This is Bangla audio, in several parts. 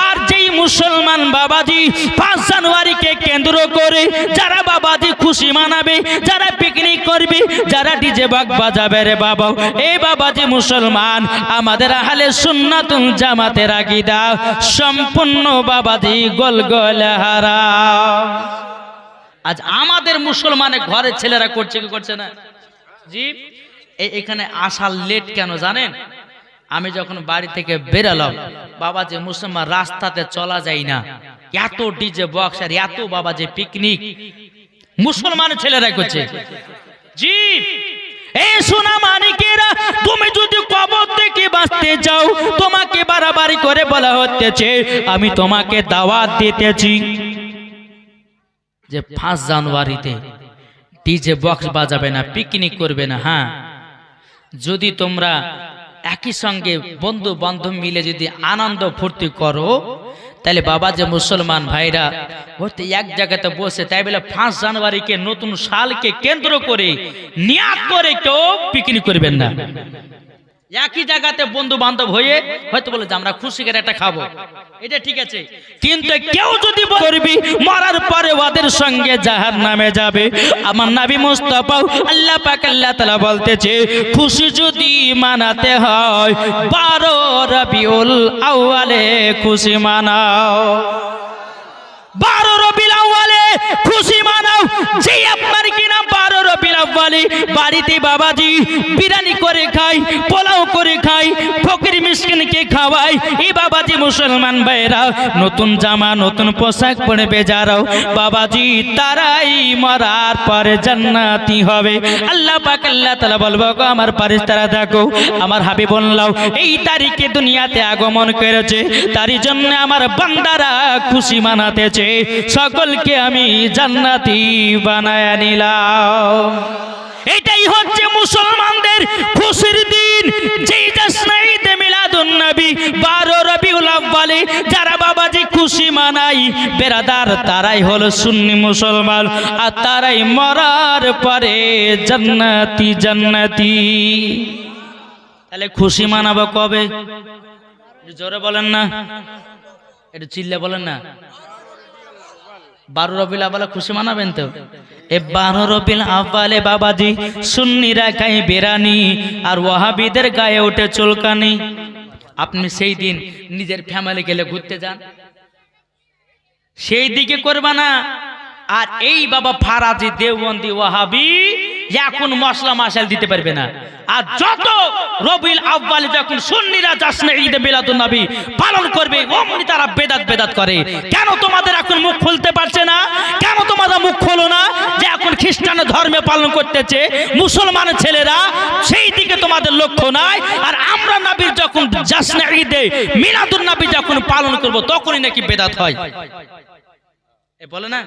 আর যেই মুসলমান বাবাজি 5 জানুয়ারিকে কেন্দ্র করে যারা বাবাজি খুশি মানাবে, যারা পিকনিক করবে, যারা ডিজে বক্স বাজাবে রে বাবা, এই বাবাজি মুসলমান আমাদের আহলে সুন্নাতুল জামাতের আকীদা সম্পূর্ণ বাবাজি গোলগোলে হারাম। আজ আমাদের মুসলমানের ঘরের ছেলেরা করছে কি করছে না? জি, এখানে আসার লেট কেন জানেন? আমি যখন বাড়ি থেকে বেরালাম বাবাজি মুসলমান রাস্তাতে চলা যায় না, এত ডিজে বক্স আর এত বাবাজি পিকনিক মুসলমান ছেলেরা করছে। জি, এই সোনা মানিকেরা, তুমি যদি কবর থেকে বাঁচতে চাও তোমাকে বাড়াবাড়ি করে বলা হচ্ছে আমি তোমাকে দাওয়াত দিতেছি যে 5 জানুয়ারিতে ডিজে বক্স বাজাবে না, পিকনিক করবে না। হ্যাঁ, যদি তোমরা একই সঙ্গে বন্ধু বান্ধব মিলে যদি আনন্দ ফুর্তি করো তাহলে বাবা যে মুসলমান ভাইরা হতে এক জায়গাতে বসে তাই বলে 5 জানুয়ারিকে নতুন সালকে কেন্দ্র করে নিয়াত করে কেউ পিকনিক করবেন না। একই জায়গাতে বন্ধু বান্ধব হয়ে হয়তো বলে যে আমরা খুশি করে একটা খাবো, এটা ঠিক আছে, কিন্তু কেউ যদি করবি মরার পরে ওদের সঙ্গে জাহান্নামে যাবে। আমার নবী মুস্তাফা আল্লাহ পাক আল্লাহ তাআলা বলতেছে খুশি যদি মানাতে হয় 12 রবিউল আউয়ালে খুশি মানাও, 12 রবিউল আউয়ালে খুশি মানাও। যে আপনার কিনা 12 রবিউল আউয়ালে বাড়িতে বাবাজি বিরিয়ানি করে খাই, পোলাও করে খাই, ফকির মিসকিনকে খাওয়াই, এই বাবাজি মুসলমান ভাইরা নতুন জামা নতুন পোশাক পরবে যারাও বাবাজি তারাই মরার পরে জান্নাতি হবে। আল্লাহ পাক আল্লাহ তাআলা বলবো গো আমার ফেরেশতারা দেখো আমার হাবিবুল্লাহ এই তারিখে দুনিয়াতে আগমন করেছে, তারই জন্য আমার বান্দারা খুশি মানাতেছে, সকলকে আমি জান্নাতি বানায় নিলাম। এটাই হচ্ছে মুসলমানদের খুশির দিন। যেই জশ্নে ঈদে মিলাদুন নবী 12 রবিউল আউয়ালে যারা বাবাজি খুশি মানাই বেরাদার তারাই হলো সুন্নি মুসলমান, আর তারাই মরার পরে জান্নাতি জান্নাতি। তাহলে খুশি মানাবো কবে? জোরে বলেন না, একটু চিল্লে বলেন না। 12 রবিউল আউয়ালে খুশি মানাবেন তো? এ 12 রবিউল আউয়ালে বাবাজি সুন্নিরা খায় বিরিয়ানি আর ওয়াহাবিদের গায়ে ওঠে চুলকানি। আপনি সেই দিন নিজের ফ্যামিলি গেলে ঘুরতে যান, সেই দিকে করবা না। আর এই বাবা ফারাজি দেওবন্দি ওয়াহাবি এখন মশলা মাশাল দিতে পারবে না। আর যত রবিউল আউয়ালে যখন সুন্নিরা জশ্নে ঈদে মিলাদুন নবী পালন করবে অমনি তারা বেদাত বেদাত করে। কেন তোমাদের এখন মুখ খুলতে পারছে না? কেন তোমরা মুখ খোলো না যে এখন খ্রিস্টান ধর্মে পালন করতেছে মুসলমান ছেলেরা, সেই দিকে তোমাদের লক্ষ্য নাই। আর আমরা নবীর যখন জশ্নে ঈদে মিলাদুন নবী যখন পালন করব তখনই নাকি বেদাত হয়, এ বলে না।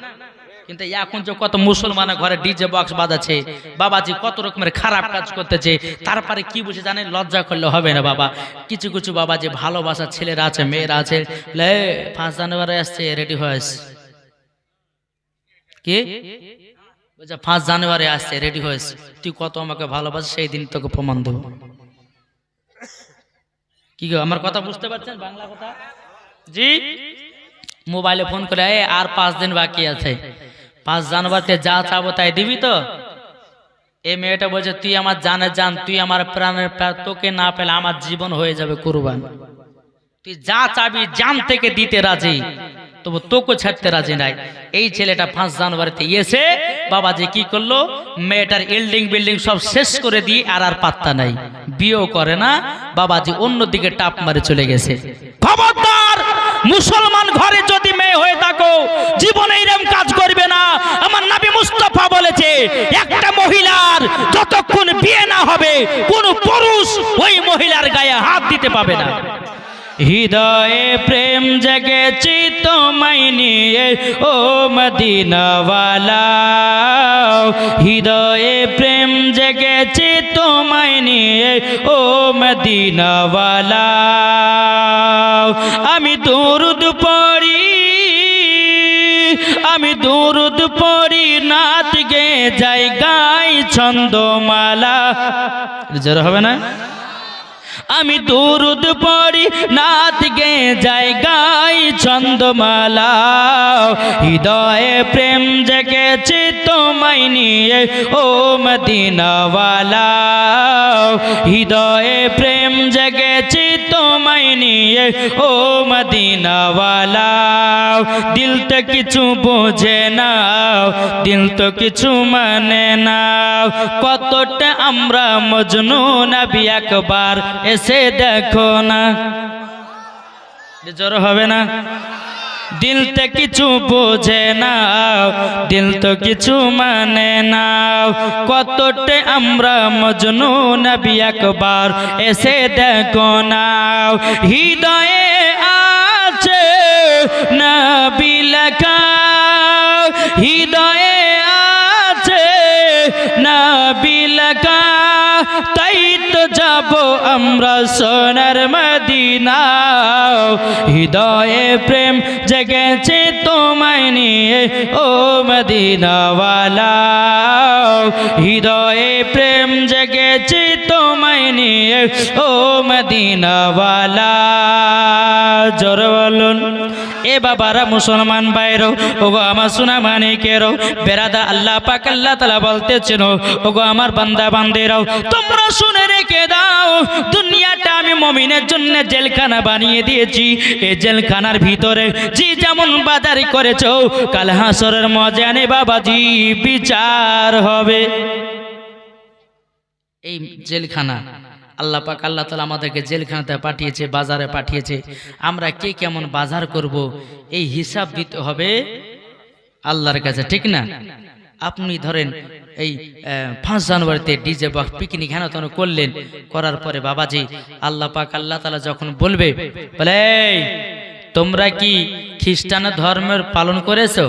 কিন্তু এখন যে কত মুসলমানের ঘরে ডিজে বক্স বাজাচ্ছে বাবাজি, কত রকমের খারাপ কাজ করতেছে, তারপরে কি বুঝে জানে লজ্জা করলে হবে না বাবা। কিছু কিছু বাবাজি ভালোবাসার ছেলেরা আছে মেয়েরা আছে 5 জানুয়ারি আসছে রেডি হয়েছে, কি 5 জানুয়ারি আসছে রেডি হয়েছে, তুই কত আমাকে ভালোবাসিস সেই দিন তোকে প্রমাণ দেব। কি গো আমার কথা বুঝতে পারছেন বাংলা কথা? জি, মোবাইলে ফোন করে আর 5 দিন বাকি আছে, 5 জানুয়ারিতে যা চাবো তাই দিবি তো? এই মেয়েটা বলছে তুই আমার জানের জান, তুই আমার প্রাণের প্রাণ, তোকে না পেলে আমার জীবন হয়ে যাবে কুরবান, তুই যা চাবি জান থেকে দিতে রাজি, তবু তোকে ছাড়তে রাজি নাই। এই ছেলেটা 5 জানুয়ারিতে এসে বাবাজি কি করলো, মেয়েটার ইল্ডিং বিল্ডিং সব শেষ করে দিয়ে আর পাত্তা নাই, বিয়েও করে না বাবাজি, অন্যদিকে টাপ মারে চলে গেছে। খবরদার, মুসলমান ঘরে যদি মেয়ে হয়ে থাকো জীবনে এরকম কাজ করবে না। আমার নবী মুস্তাফা বলেছে একটা মহিলার যতক্ষণ বিয়ে না হবে কোন পুরুষ ওই মহিলার গায়ে হাত দিতে পাবে না। হৃদয়ে প্রেম জেগেছি তোমায় নিয়ে ও মদিনাওয়ালা, হৃদয়ে প্রেম জেগেছি তোমায় নিয়ে ও মদিনাওয়ালা, আমি দুরুদ পড়ি, আমি দুরুদ পড়ি, নাত গে যাই গাই ছন্দমালা। জোরে হবে না? আমি দুরুদ পড়ি নাত গে যাই গাই ছন্দমালা হৃদয়ে প্রেম জেগেছে তোমায় নিয়ে ও মদিনাওয়ালা হৃদয়ে প্রেম জেগেছে তোমায় নিয়ে ও মদিনাওয়ালা দিল তো কিছু বোঝে না দিল তো কিছু মানে না কতটা আমরা মজনু নবী একবার এসে দেখো না জোর হবে না দিল তো কিছু বোঝে না দিল তো কিছু মানে না কতটা আমরা মজনু নবী একবার এসে দেখো না হৃদয়ে আছে নবী লেখা হৃদয়ে আছে নবী লেখা তাই তো যাব আমরা সোনার মদিনা হৃদয়ে প্রেম জেগেছে তোমায় নিয়ে ও মদিনাওয়ালা হৃদয়ে প্রেম জেগেছে তোমায় নিয়ে ও মদিনাওয়ালা জোর বলুন এ বাবারা মুসলমান ভাইরো ওগো আমার সোনা মানিকেরও বেরাদা আল্লাহ পাক আল্লাহ তাআলা বলতেছেন ওগো আমার বান্দা বান্দিরাও তোমরা শুনে রেখে দাও দুনিয়াটা আমি মুমিনের জন্য জেলখানা বানিয়ে দিয়েছি এই জেলখানার ভিতরে যে যেমন বাজার করেছো কাল হাসরের ময়দানে বাবাজি বিচার হবে এই জেলখানা আল্লাহ পাক আল্লাহ তাআলা আমাদেরকে জেলখানাতে পাঠিয়েছে বাজারে পাঠিয়েছে আমরা কে কেমন বাজার করব এই হিসাব দিতে হবে আল্লাহর কাছে ঠিক না আপনি ধরেন এই 5 জানুয়ারিতে ডিজে বক্স পিকনিক হেন করলেন করার পরে বাবাজি আল্লাহ পাক আল্লাহ তাআলা যখন বলবে বলে তোমরা কি খ্রিস্টান ধর্মের পালন করেছো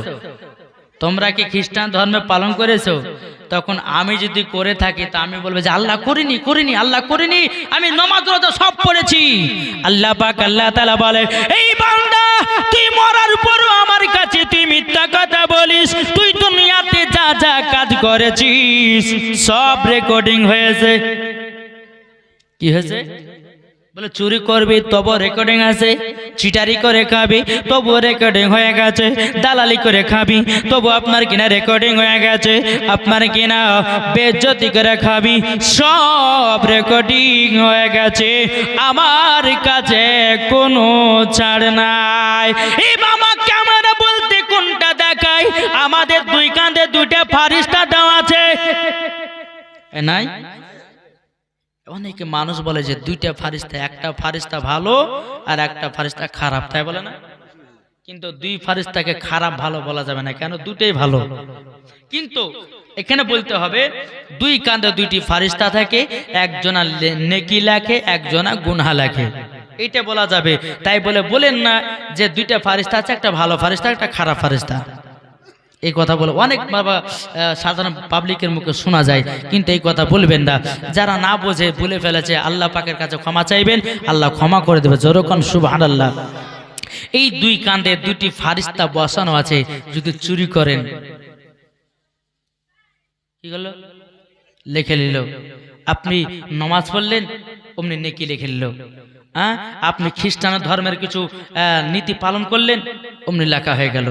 তোমরা কি খ্রিস্টান ধর্মে পালন করেছো তখন আমি যদি করে থাকি তা আমি বলবো যে আল্লাহ করিনি করিনি আল্লাহ করিনি আমি নামাজ রোজা সব পড়েছি আল্লাহ পাক আল্লাহ তাআলা বলে এই বান্দা তুই মরার পরও আমার কাছে তুই মিথ্যা কথা বলিস তুই দুনিয়াতে যা যা কাজ করেছিস সব রেকর্ডিং হয়েছে কি হয়েছে বলে চুরি করবি তবু রেকর্ডিং আছে চিটারি করে খাবি তবু রেকর্ডিং হয়ে গেছে দালালি করে খাবি তবু আপনার কিনা রেকর্ডিং হয়ে গেছে আপনার কিনা বেজ্জতি করে খাবি সব রেকর্ডিং হয়ে গেছে আমার কাছে কোনো ছাড় নাই এই মামা ক্যামেরা বলতে কোনটা দেখায় আমাদের দুই কাঁধে দুইটা ফারিস্তা দেওয়া আছে নাই অনেকে মানুষ বলে যে দুইটা ফারিস্তা একটা ফারিস্তা ভালো আর একটা ফারিস্তা খারাপ তাই বলে না কিন্তু দুই ফারিস্তাকে খারাপ ভালো বলা যাবে না কেন দুটোই ভালো কিন্তু এখানে বলতে হবে দুই কাঁধে দুইটি ফারিস্তা থাকে একজনা নেকি লেখে একজনা গুনাহ লেখে এটা বলা যাবে তাই বলে বলেন না যে দুইটা ফারিস্তা আছে একটা ভালো ফারিস্তা একটা খারাপ ফারিস্তা এই কথা বলে অনেক বাবা সাধারণ পাবলিকের মুখে শোনা যায় কিন্তু এই কথা বলবেন না যারা না বোঝে ভুলে ফেলেছে আল্লাহ পাকের কাছে ক্ষমা চাইবেন আল্লাহ ক্ষমা করে দেবে জোরকন সুবহানাল্লাহ এই দুই কাঁধে দুটি ফারিস্তা বসানো আছে যদি চুরি করেন কি হলো লিখে নিল আপনি নামাজ পড়লেন অমনি নেকি লিখে নিল আপনি খ্রিস্টান ধর্মের কিছু নীতি পালন করলেন অমনি লেখা হয়ে গেল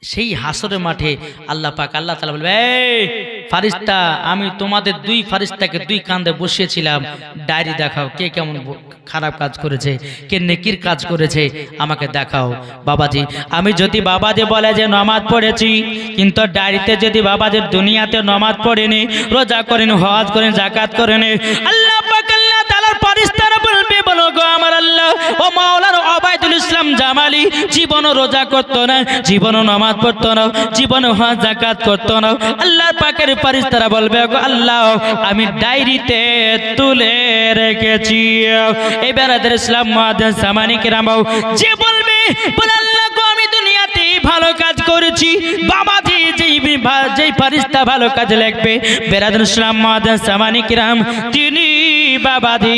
সেই হাসরের মাঠে আল্লাহ পাক আল্লাহ তাআলা বলবে এই ফারিস্তা আমি তোমাদের দুই ফারিস্তাকে দুই কাঁধে বসিয়েছিলাম ডায়েরি দেখাও কে কেমন খারাপ কাজ করেছে কে নেকির কাজ করেছে আমাকে দেখাও বাবাজি আমি যদি বাবাজি বলে যে নামাজ পড়েছি কিন্তু ডায়েরিতে যদি বাবাজি দুনিয়াতে নামাজ পড়েনি রোজা করেন হজ করেন যাকাত করেন আল্লাহ পাক আল্লাহ তাআলার ফারিস্তারা বলবে বলো গো আমার আল্লাহ ও মাওলানা ওবায়দুল ইসলাম জামালি জীবনও রোজা করতো না জীবনও নামাজ পড়তো না জীবনও হজ যাকাত করতো না আল্লাহর পাকের ফারিস্তারা বলবে গো আল্লাহ আমি ডায়েরিতে তুলে রেখেছি এই বেরাদের ইসলাম মুআদ্দিন সামানি কিরাম যে বলবে বলে আল্লাহ গো আমি দুনিয়াতে ভালো কাজ করেছি বাবাজি যেই ফারিস্তা ভালো কাজ লিখবে বেরাদের ইসলাম মুআদ্দিন সামানি কিরাম তিনি বাবাজি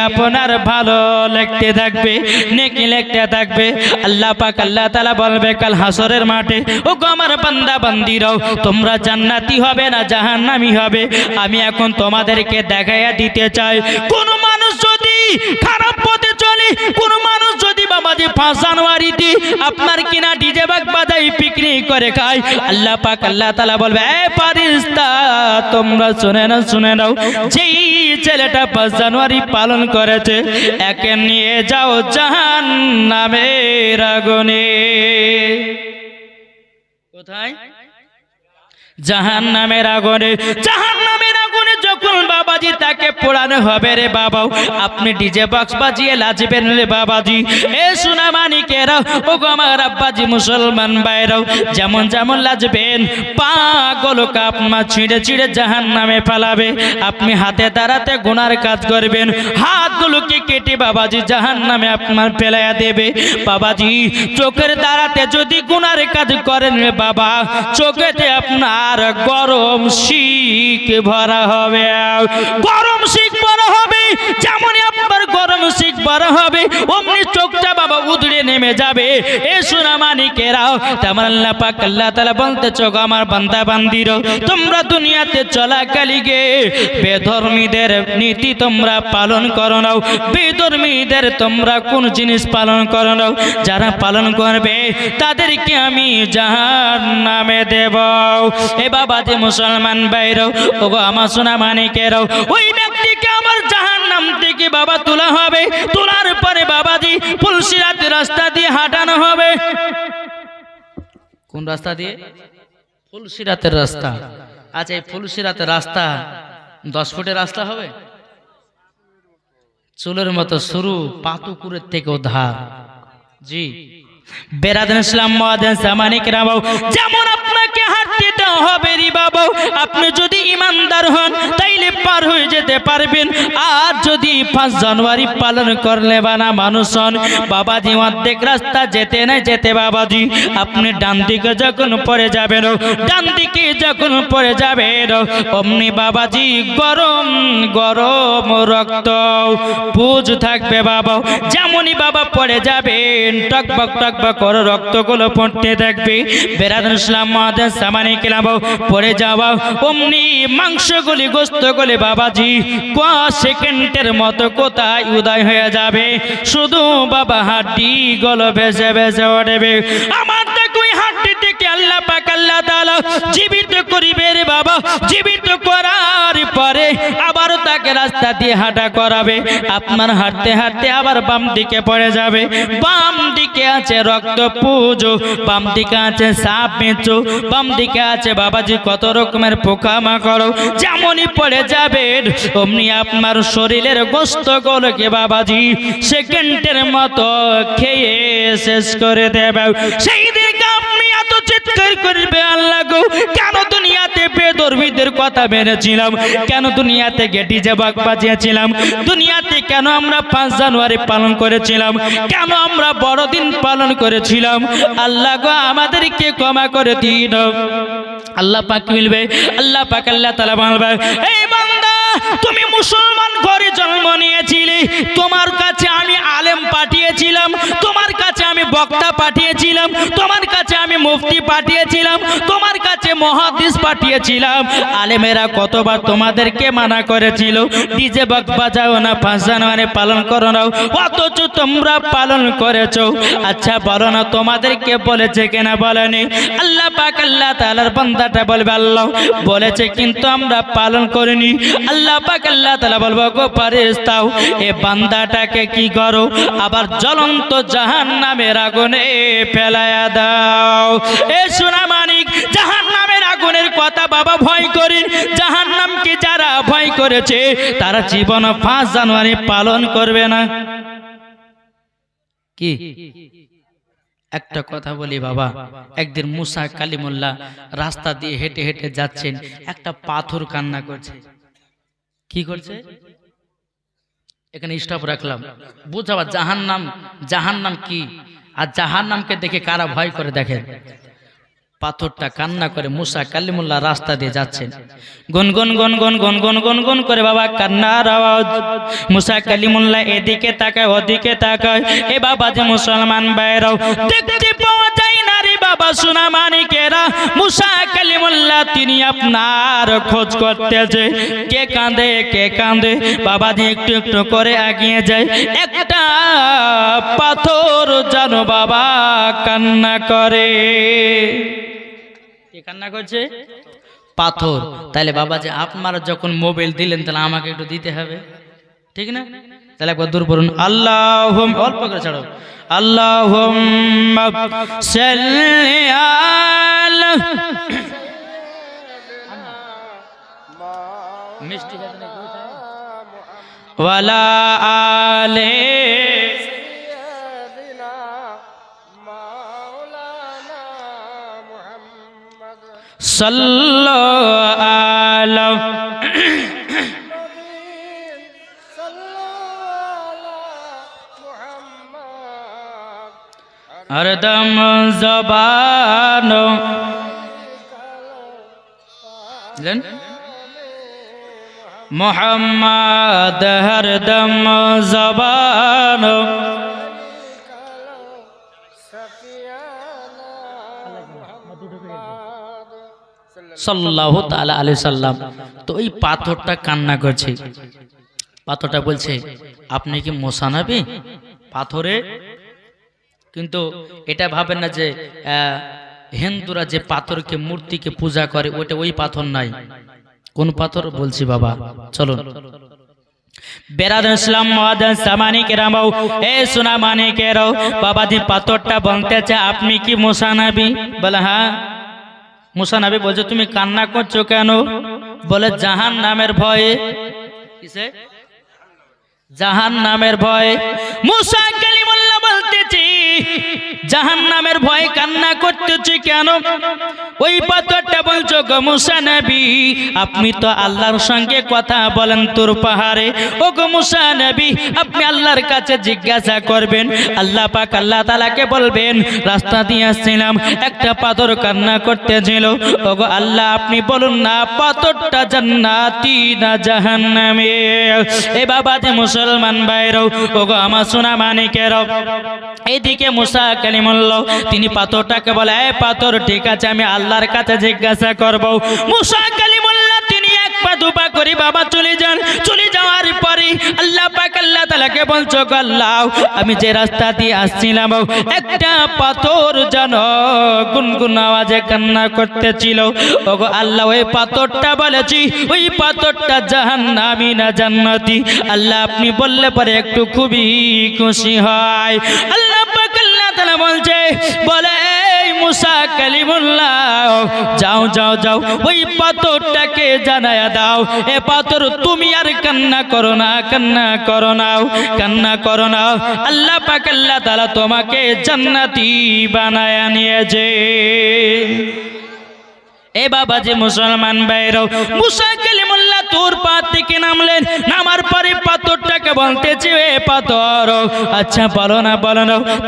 আপনার ভালো লিখতে থাকবে নেকি লিখতে থাকবে আল্লাহ পাক আল্লাহ তাআলা বলবে কাল হাসরের মাঠে ও গো আমার বান্দা বান্দিরাও তোমরা জান্নাতি হবে না জাহান্নামী হবে আমি এখন তোমাদেরকে দেখাইয়া দিতে চাই কোন মানুষ যদি খারাপ পথে চলে, কোন মানুষ যদি বাবাজি 5 জানুয়ারিতে আপনার কিনা ডিজে বাগ বাজাই পিকনিক করে খায়, আল্লাহ পাক আল্লাহ তাআলা বলবে, এ ফারিস্তা তোমরা শুনে নাও, যেই ছেলেটা 5 জানুয়ারি পালন করেছে একে নিয়ে যাও জাহান্নামের আগুনে। কোথায়? জাহান্নামের আগুনে। জাহান্নামের আগুনে যখন বাবাজি তাকে পোড়ানো হবে রে বাবা, আপনি ডিজে বক্স বাজিয়ে লাজবেন রে বাবাজি। এ সোনা মানিকেরা, ও গো আমার আব্বাজি মুসলমান ভাইরাও, যেমন যেমন লাজবেন পাগুলোকে আপনার ছিঁড়ে ছিঁড়ে জাহান্নামে ফেলাবে। আপনি হাতে দাঁড়াতে গুনার কাজ করবেন, হাতগুলোকে কেটে বাবাজি জাহান্নামে আপনার ফেলাইয়া দেবে। বাবাজি চোখের দাঁড়াতে যদি গুনার কাজ করেন রে বাবা, চোখেতে আপনার গরম শিক ভরা হবে, গরম শিক ভরা হবে। যেমনই আপনার গরম শিক ভরা হবে অমনি চোখটা বাবা উদড়ে নেমে যাবে। এ সোনা মানিকেরাও, তেমন আল্লাহ পাক আল্লাহ তাআলা বলতেছ, আমার বান্দা বান্দিরো, তোমরা দুনিয়াতে চলাকালীগে বেধর্মীদের নীতি তোমরা পালন করো নাও। বেধর্মীদের তোমরা কোন জিনিস পালন করো নাও, যারা পালন করবে তাদেরকে আমি জাহান্নামে দেব। এ বাবাজি মুসলমান ভাইরো, ওগো আমার সোনা মানিকেরাও, ওই ব্যক্তিকে আমার জাহান্নাম থেকে বাবা তোলা হবে। তোলার পরে বাবাজি ফুলসিরাত রাস্তা দিয়ে হাঁটানো হবে। কোন রাস্তা দিয়ে? ফুলসিরাতের রাস্তা। আচ্ছা, এই ফুলসিরাতের রাস্তা 10 ফুটের রাস্তা হবে? চুলের মতো সরু, পাতুকুরের থেকে ধার। জি বেরাদান ইসলাম মুআদ্দিন জামানিক রাবাও, যেমন আপনাকে হাঁটতে হবে রে বাবা, আপনি যদি ইমানদার হন তাইলে পার হয়ে যেতে পারবেন। আর যদি 5 জানুয়ারি পালন করলে বানা মানুষ হন বাবাজি, অর্ধেক রাস্তা যেতে না যেতে বাবাজি আপনি ডান দিকে যখন পড়ে যাবেন, ডান দিকে যখন পড়ে যাবেন অমনি বাবাজি গরম গরম রক্ত পুজ থাকবে বাবা। যেমনই বাবা পড়ে যাবেন টকবক টকবক করে রক্তগুলো পড়তে থাকবে। বেরাদান ইসলাম মুআদ্দিন জামানিক রাবাও, পড়ে যাওয়া অমনি মাংসগুলি গোস্তগুলি বাবাজি সেকেন্ডের মতো কোথায় উদয় হয়ে যাবে, শুধু বাবা হাড্ডি গুলো ভেসে ভেসে উঠবে। আমার দেখো হাড্ডি থেকে আল্লাহ পাক আল্লাহ তাআলা জীবিত করিবে রে বাবা। জীবিত করার পরে আবার তাকে রাস্তা দিয়ে হাঁটা করাবে। আপনার হাঁটতে হাঁটতে আবার বাম দিকে পড়ে যাবে, বাম দিকে আছে রক্ত পুজো, বাম দিকে আছে সাপ মেঁচো, বাম দিকে আছে বাবাজি কত রকমের পোকামাকড়। যেমনই পড়ে যাবে অমনি আপনার শরীরের গোস্তগুলোকে বাবাজি সেকেন্ডের মতো খেয়ে শেষ করে দেবে। সেই দিকে আপনি এত চিৎকার করবে, আল্লাহ গো কেন দুনিয়াতে বেধর্মীদের কথা মেনেছিলাম, কেন দুনিয়াতে ডিজে বাগ বাজিয়েছিলাম, দুনিয়াতে কেন আমরা 5 জানুয়ারি পালন করেছিলাম, কেন আমরা বড়দিন পালন করেছিলাম। আল্লাহ গো আমাদেরকে ক্ষমা করে দিন। আল্লাহ পাক মিলবে, আল্লাহ পাক আল্লাহ তাআলা বলবে, এই বান্দা তুমি মুসলমান ঘরে জন্ম নিয়েছিলে, তোমার কাছে আমি আলেম পাঠিয়েছিলাম, তোমার কাছে আমি বক্তা পাঠিয়েছিলাম, তোমার কাছে আমি মুফতি পাঠিয়েছিলাম, তোমার কাছে মুহাদ্দিস পাঠিয়েছিলাম। আলেমেরা কতবার তোমাদেরকে মানা করেছিল ডিজে বক্স বাজাও না, 5 জানুয়ারি পালন করো না, অথচ তোমরা পালন করেছো। আচ্ছা বলো না তোমাদেরকে বলেছে কিনা বলেনি? আল্লাহ পাক আল্লাহ তাআলার বান্দাটা বলবে আল্লাহ বলেছে কিন্তু আমরা পালন করিনি। আল্লাহ পাক আল্লাহ তাআলা বলবো গো ফেরেশতাও এ বান্দাটাকে কি করো, আবার জ্বলন্ত জাহান্নামের আগুনে ফেলায়া দাও। এ সোনা মানিক, জাহান্নামের আগুনের কথা বাবা ভয় করেন। জাহান্নামকে যারা ভয় করেছে তারা জীবন 5 জানুয়ারি পালন করবে না। কি একটা কথা বলি বাবা, একদিন মুসা কালিমুল্লাহ রাস্তা দিয়ে হেঁটে হেঁটে যাচ্ছেন, একটা পাথর কান্না করছে। কি করছে? এখানে স্টপ রাখলাম, বুঝাবা জাহান্নাম, জাহান্নাম কি আর জাহান্নামকে দেখে কারা ভয় করে দেখেন। পাথরটা কান্না করে মুসা কালিমুল্লাহ রাস্তা দিয়ে যাচ্ছেন, গুনগুন গুনগুন গুনগুন গুনগুন করে বাবা কান্নার আওয়াজ। মুসা কালিমুল্লাহ এদিকে তাকায় ওদিকে তাকায়। এ বাবা যে মুসলমান ভাইরাও দেখতে পাওয়া যায় না রে বাবা সোনা মানিকেরা মুসা কালিমুল্লাহ তিনি আপনার খোঁজ করতেছে কে কাঁদে বাবাজি একটু একটু করে এগিয়ে যায় একটা পাথর জানো বাবা কান্না করে কে কান্না করছে পাথর তাহলে বাবাজি আপনারা যখন মোবাইল দিলেন তাহলে আমাকে একটু দিতে হবে ঠিক না তাহলে একবার দূর পড়ুন আল্লাহুম্মা অল্প করে ছাড়ো আল্লাহুম্মা সাল্লি আলা মিষ্টি হাতে ওয়ালা আলে সাইয়্যিদিনা মাওলানা মুহাম্মদ সাল্লাল্লাহু আলাইহি हरदम ज़बानो मोहम्मद हरदम ज़बानो सल्लल्लाहु ताला अलैहि वसल्लम तो এই পাথরটা কান্না করছে পাথরটা বলছে আপনি কি মুসা নবী পাথরে কিন্তু এটা ভাবেন না যে হিন্দুরা যে পাথরকে মূর্তিকে পূজা করে ওটা ওই পাথর নাই কোন পাথর বলছি বাবা চলো বেরাদার ইসলাম মুআদ্দান সামানি কেরামও এ সোনা মানিকেরাও বাবা যে পাথরটা বলতেছে আপনি কি মুসা নবী বলে হ্যাঁ মুসা নবী বলছে তুমি কান্না করছো কেন বলে জাহান্নামের ভয়ে কিসে জাহান্নামের ভয়ে মুসা কালিমুল্লাহ বলতেছি জাহান্নামের ভয়ে কান্না করতেছি কেন ওই পাথরটা বলছো গো মুসা নবী আপনি তো আল্লাহর সঙ্গে কথা বলেন তোর পাহাড়ে ও গো মুসা নবী আপনি আল্লাহর কাছে জিজ্ঞাসা করবেন আল্লাহ পাক আল্লাহ তাআলাকে বলবেন রাস্তা দিয়ে আসছিলাম একটা পাথর কান্না করতেছিল ও গো আল্লাহ আপনি বলুন না পাথরটা জান্নাতি না জাহান্নামে এ বাবা যে মুসলমান ভাইরাও ও গো আমার সোনা মানিকেরাও এইদিকে মুসা কালিমুল্লাহ তিনি পাথরটাকে বলে এ পাথর ঠিক আছে আমি আল্লাহর কাছে জিজ্ঞাসা করব মুসা কালিমুল্লাহ তিনি এক পা দুপা করে বাবা চলে যান চলে যাওয়ার পরে আল্লাহ পাক আল্লাহ তাআলাকে বলছো গো আল্লাহ আমি যে রাস্তা দিয়ে আসছিলাম একটা পাথর জানো গুনগুন আওয়াজে কান্না করতেছিল ও গো আল্লাহ ওই পাথরটা বলেছি ওই পাথরটা জাহান্নামী না জান্নাতি আল্লাহ আপনি বললে পরে একটু খুবই খুশি হয় আল্লাহ পাক আল্লাহ তাআলা বলছে বলে এই মুসা কালিমুল্লাহ যাও যাও যাও ওই পাথরটাকে জানায়া দাও এ পাথর তুমি আর কান্না করো না কান্না করো না কান্না করো না আল্লাহ পাক আল্লাহ তাআলা তোমাকে জান্নাতি বানায়া নিয়েছে এ বাবা যে মুসলমান ভাইরাও মুসা কালিমুল্লাহ তোর পাহাড় থেকে নামলেন নামার পরে পাথরটাকে বলতেছে এ পাথর আচ্ছা বলো না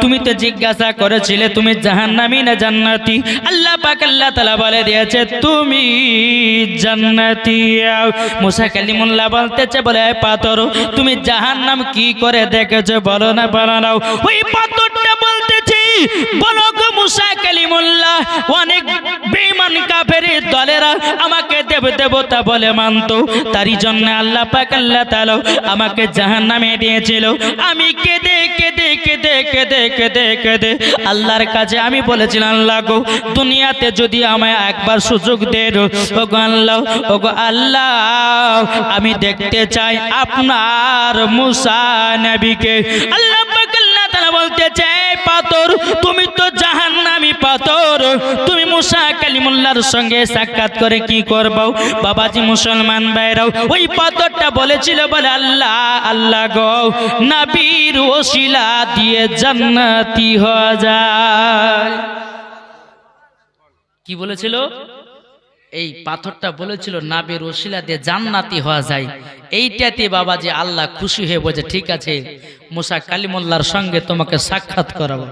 তুমি তো জিজ্ঞাসা করেছিলে তুমি জাহান্নামী না জান্নাতি আল্লাহ পাক আল্লাহ তাআলা বলে দিয়েছে তুমি জান্নাতি মুসা কালিমুল্লাহ বলতেছে বলে এ পাথর তুমি জাহান্নাম কি করে দেখেছো বলো না ওই পাথরটা বলতেছে বলো গো মুসা কালিমুল্লাহ অনেক বেঈমান কাফের দলেরা আমাকে দেবতা বলে মানতো তারই জন্য আল্লাহ পাক আল্লাহ তাআলা আমাকে জাহান্নামে দিয়েছিল আমি কেঁদে কেঁদে আল্লাহর কাছে আমি বলেছিলাম আল্লাহ গো দুনিয়াতে যদি আমায় একবার সুযোগ দেন ও গো আল্লাহ আমি দেখতে চাই আপনার মুসা নবীকে আল্লাহ পাক আল্লাহ তাআলা বলতে চাই পাথর তুমি তো জাহান্নামী পাথর তুমি মুসা কালিমুল্লাহর সঙ্গে সাক্ষাৎ করে কি করবো বাবাজি মুসলমান ভাইরাও ওই পাথরটা বলেছিল বলে আল্লাহ গো নবীর ওসিলা দিয়ে জান্নাতি হয়ে যায় কি বলেছিল এই পাথরটা বলেছিল নবীর ওসিলা দিয়ে জান্নাতি হওয়া যায় এইটাতে বাবাজি আল্লাহ খুশি হয়ে বলে ঠিক আছে মুসা কালিমুল্লাহর সঙ্গে তোমাকে সাক্ষাৎ করাবো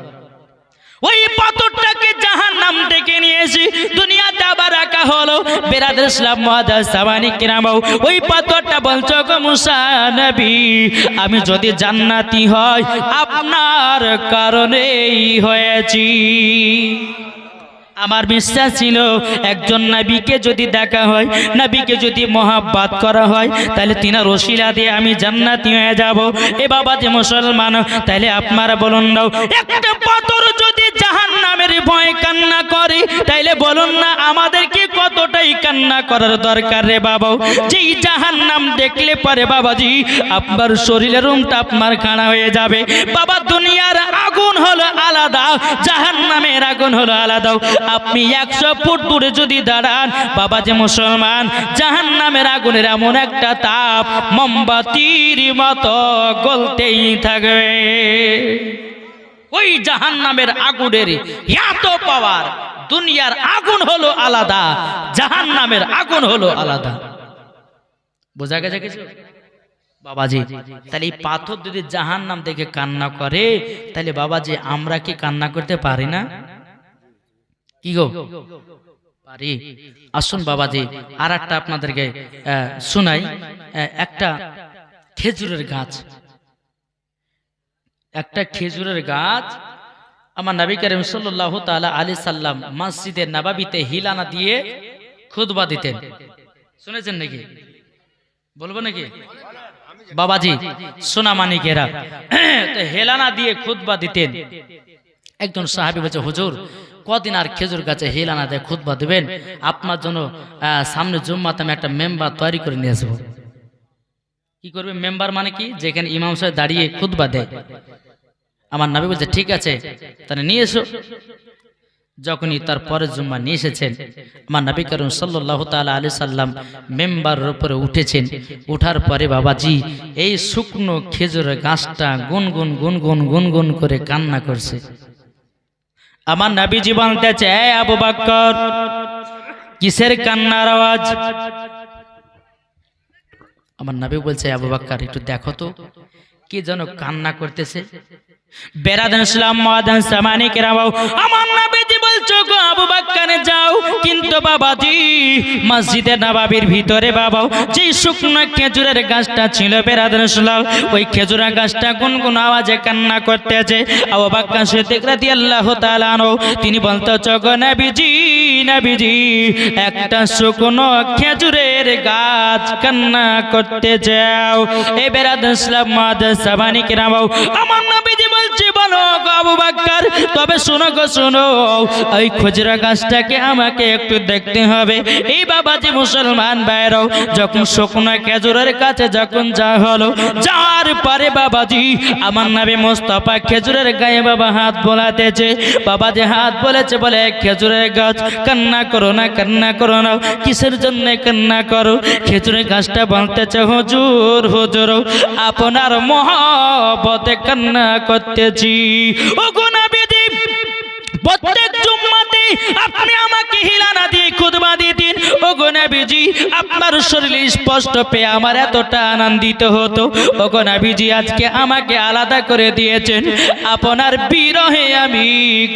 ওই পাথরটাকে জাহান্নাম থেকে নিয়েছি দুনিয়াতে আবার রাখা হলো বেরাদার ইসলাম মুআদ্দান সামানি কিরামও ওই পাথরটা বলছো গো মুসা নবী আমি যদি জান্নাতি হই আপনার কারণেই হয়েছি আমার বিশ্বাস ছিল একজন নবীকে যদি দেখা হয়, নবীকে যদি মহাব্বত করা হয়, তাহলে তিনার ওসিলা দিয়ে আমি জান্নাতি হয়ে যাব। এ বাবা যে মুসলমান, তাহলে আপনারা বলুন না, একটা পাথর যদি জাহান্নামের ভয় কান্না করে, তাইলে বলুন না আমাদেরকে কতটাই কান্না করার দরকার রে বাবা। যেই জাহান্নাম দেখলে পরে বাবাজি আপনার শরীরের রুমটা আপনার খাড়া হয়ে যাবে। বাবা দুনিয়ার আগুন হলো আলাদা, জাহান্নামের আগুন হলো আলাদা। আপনি 100 ফুট দূরে যদি দাঁড়ান বাবা যে মুসলমান, জাহান্নামের আগুনের এমন একটা তাপ মোমবাতির মতো গলতেই থাকবে। ওই জাহান্নামের আগুনের এত পাওয়ার। দুনিয়ার আগুন হলো আলাদা, জাহান্নামের আগুন হলো আলাদা। বোঝা গেছে কিছু বাবাজি? তাহলে এই পাথর যদি জাহান্নাম দেখে কান্না করে, তাহলে বাবাজি আমরা কি কান্না করতে পারি না? কি গো পারি? আসুন বাবাজি আর একটা আপনাদেরকে শোনাই। একটা খেজুরের গাছ, একটা খেজুরের গাছ আমার নবী করিম সাল্লাল্লাহু তাআলা আলাইহি সাল্লাম মসজিদে নববীতে হিলানা দিয়ে খুতবা দিতেন। শুনেছেন নাকি? বলবো নাকি বাবাজি? সোনা মানিকেরা তো হেলানা দিয়ে খুতবা দিতেন। একজন সাহাবী বলছে, হুজুর কদিন আর খেজুর গাছে হেলানা দিয়ে খুতবা দিবেন? আপনার জন্য সামনে জুম্মাতে আমি একটা মেম্বার তৈরি করে নিয়ে আসবো। কি করবে মেম্বার মানে কি? যেখানে ইমাম সাহেব দাঁড়িয়ে খুতবা দেয়। আমার নবী বলছে ঠিক আছে তাহলে নিয়ে এসো। যখনই তার পরের জুম্মা নিয়ে এসেছেন, আমার নবী করিম সাল্লাল্লাহু তাআলা আলাইহি সাল্লাম মেম্বারের উপরে উঠেছেন। উঠার পরে বাবাজি এই শুকনো খেজুরের গাছটা গুনগুন গুনগুন গুনগুন করে কান্না করছে। আমার নবীজি বলতেছে, এই আবু বকর কিসের কান্নার আওয়াজ? আমার নবী বলছে, আবু বকর একটু দেখো তো কি যেন কান্না করতেছে। বেরাদান ইসলাম মাদান সামানি কেরামাও, আমার নবীজি বলছো গো আবু বকর যাও, কিন্তু বাবাজি মসজিদে নববীর ভিতরে বাবা যে শুকনো খেজুরের গাছটা ছিল বেরাদান ইসলাম, ওই খেজুরের গাছটা গুনগুন আওয়াজে কান্না করতেছে। আবু বকর সিদ্দিক রাদিয়াল্লাহু তাআলা আনহু তিনি বলতো গো নবীজি, নবীজি একটা শুকনো খেজুরের গাছ কান্না করতে যাও। এই বেরাদান ইসলাম মাদান সামানি কেরামাও, আমার নবীজি বলছি বলো গো আবু বকর, তবে শোনো গো শোনো, ওই খেজুরের গাছটাকে আমাকে একটু দেখতে হবে। এই বাবাজি মুসলমান ভাইরাও যখন শুকনো খেজুরের কাছে যখন যা হলো, যাওয়ার পরে বাবাজি আমার নবী মুস্তাফা খেজুরের গায়ে বাবা হাত বোলাতেছে। বাবাজি হাত বলেছে, বলে খেজুরের গাছ কান্না করো না, কান্না করো না। কিসের জন্য কান্না করো? খেজুরের গাছটা বলতেছে, হুজুর হুজুর আপনার মহব্বতে কান্না করতেছি। ও গো নবীজি প্রত্যেক জুম্মাতে আপনি আমাকে হিলানা দিয়ে খুতবা দিতেন। ও গো নবীজি আপনার শরীর স্পষ্ট পেয়ে আমার এতটা আনন্দিত হতো। ও গো নবীজি আজকে আমাকে আলাদা করে দিয়েছেন, আপনার বিরহে আমি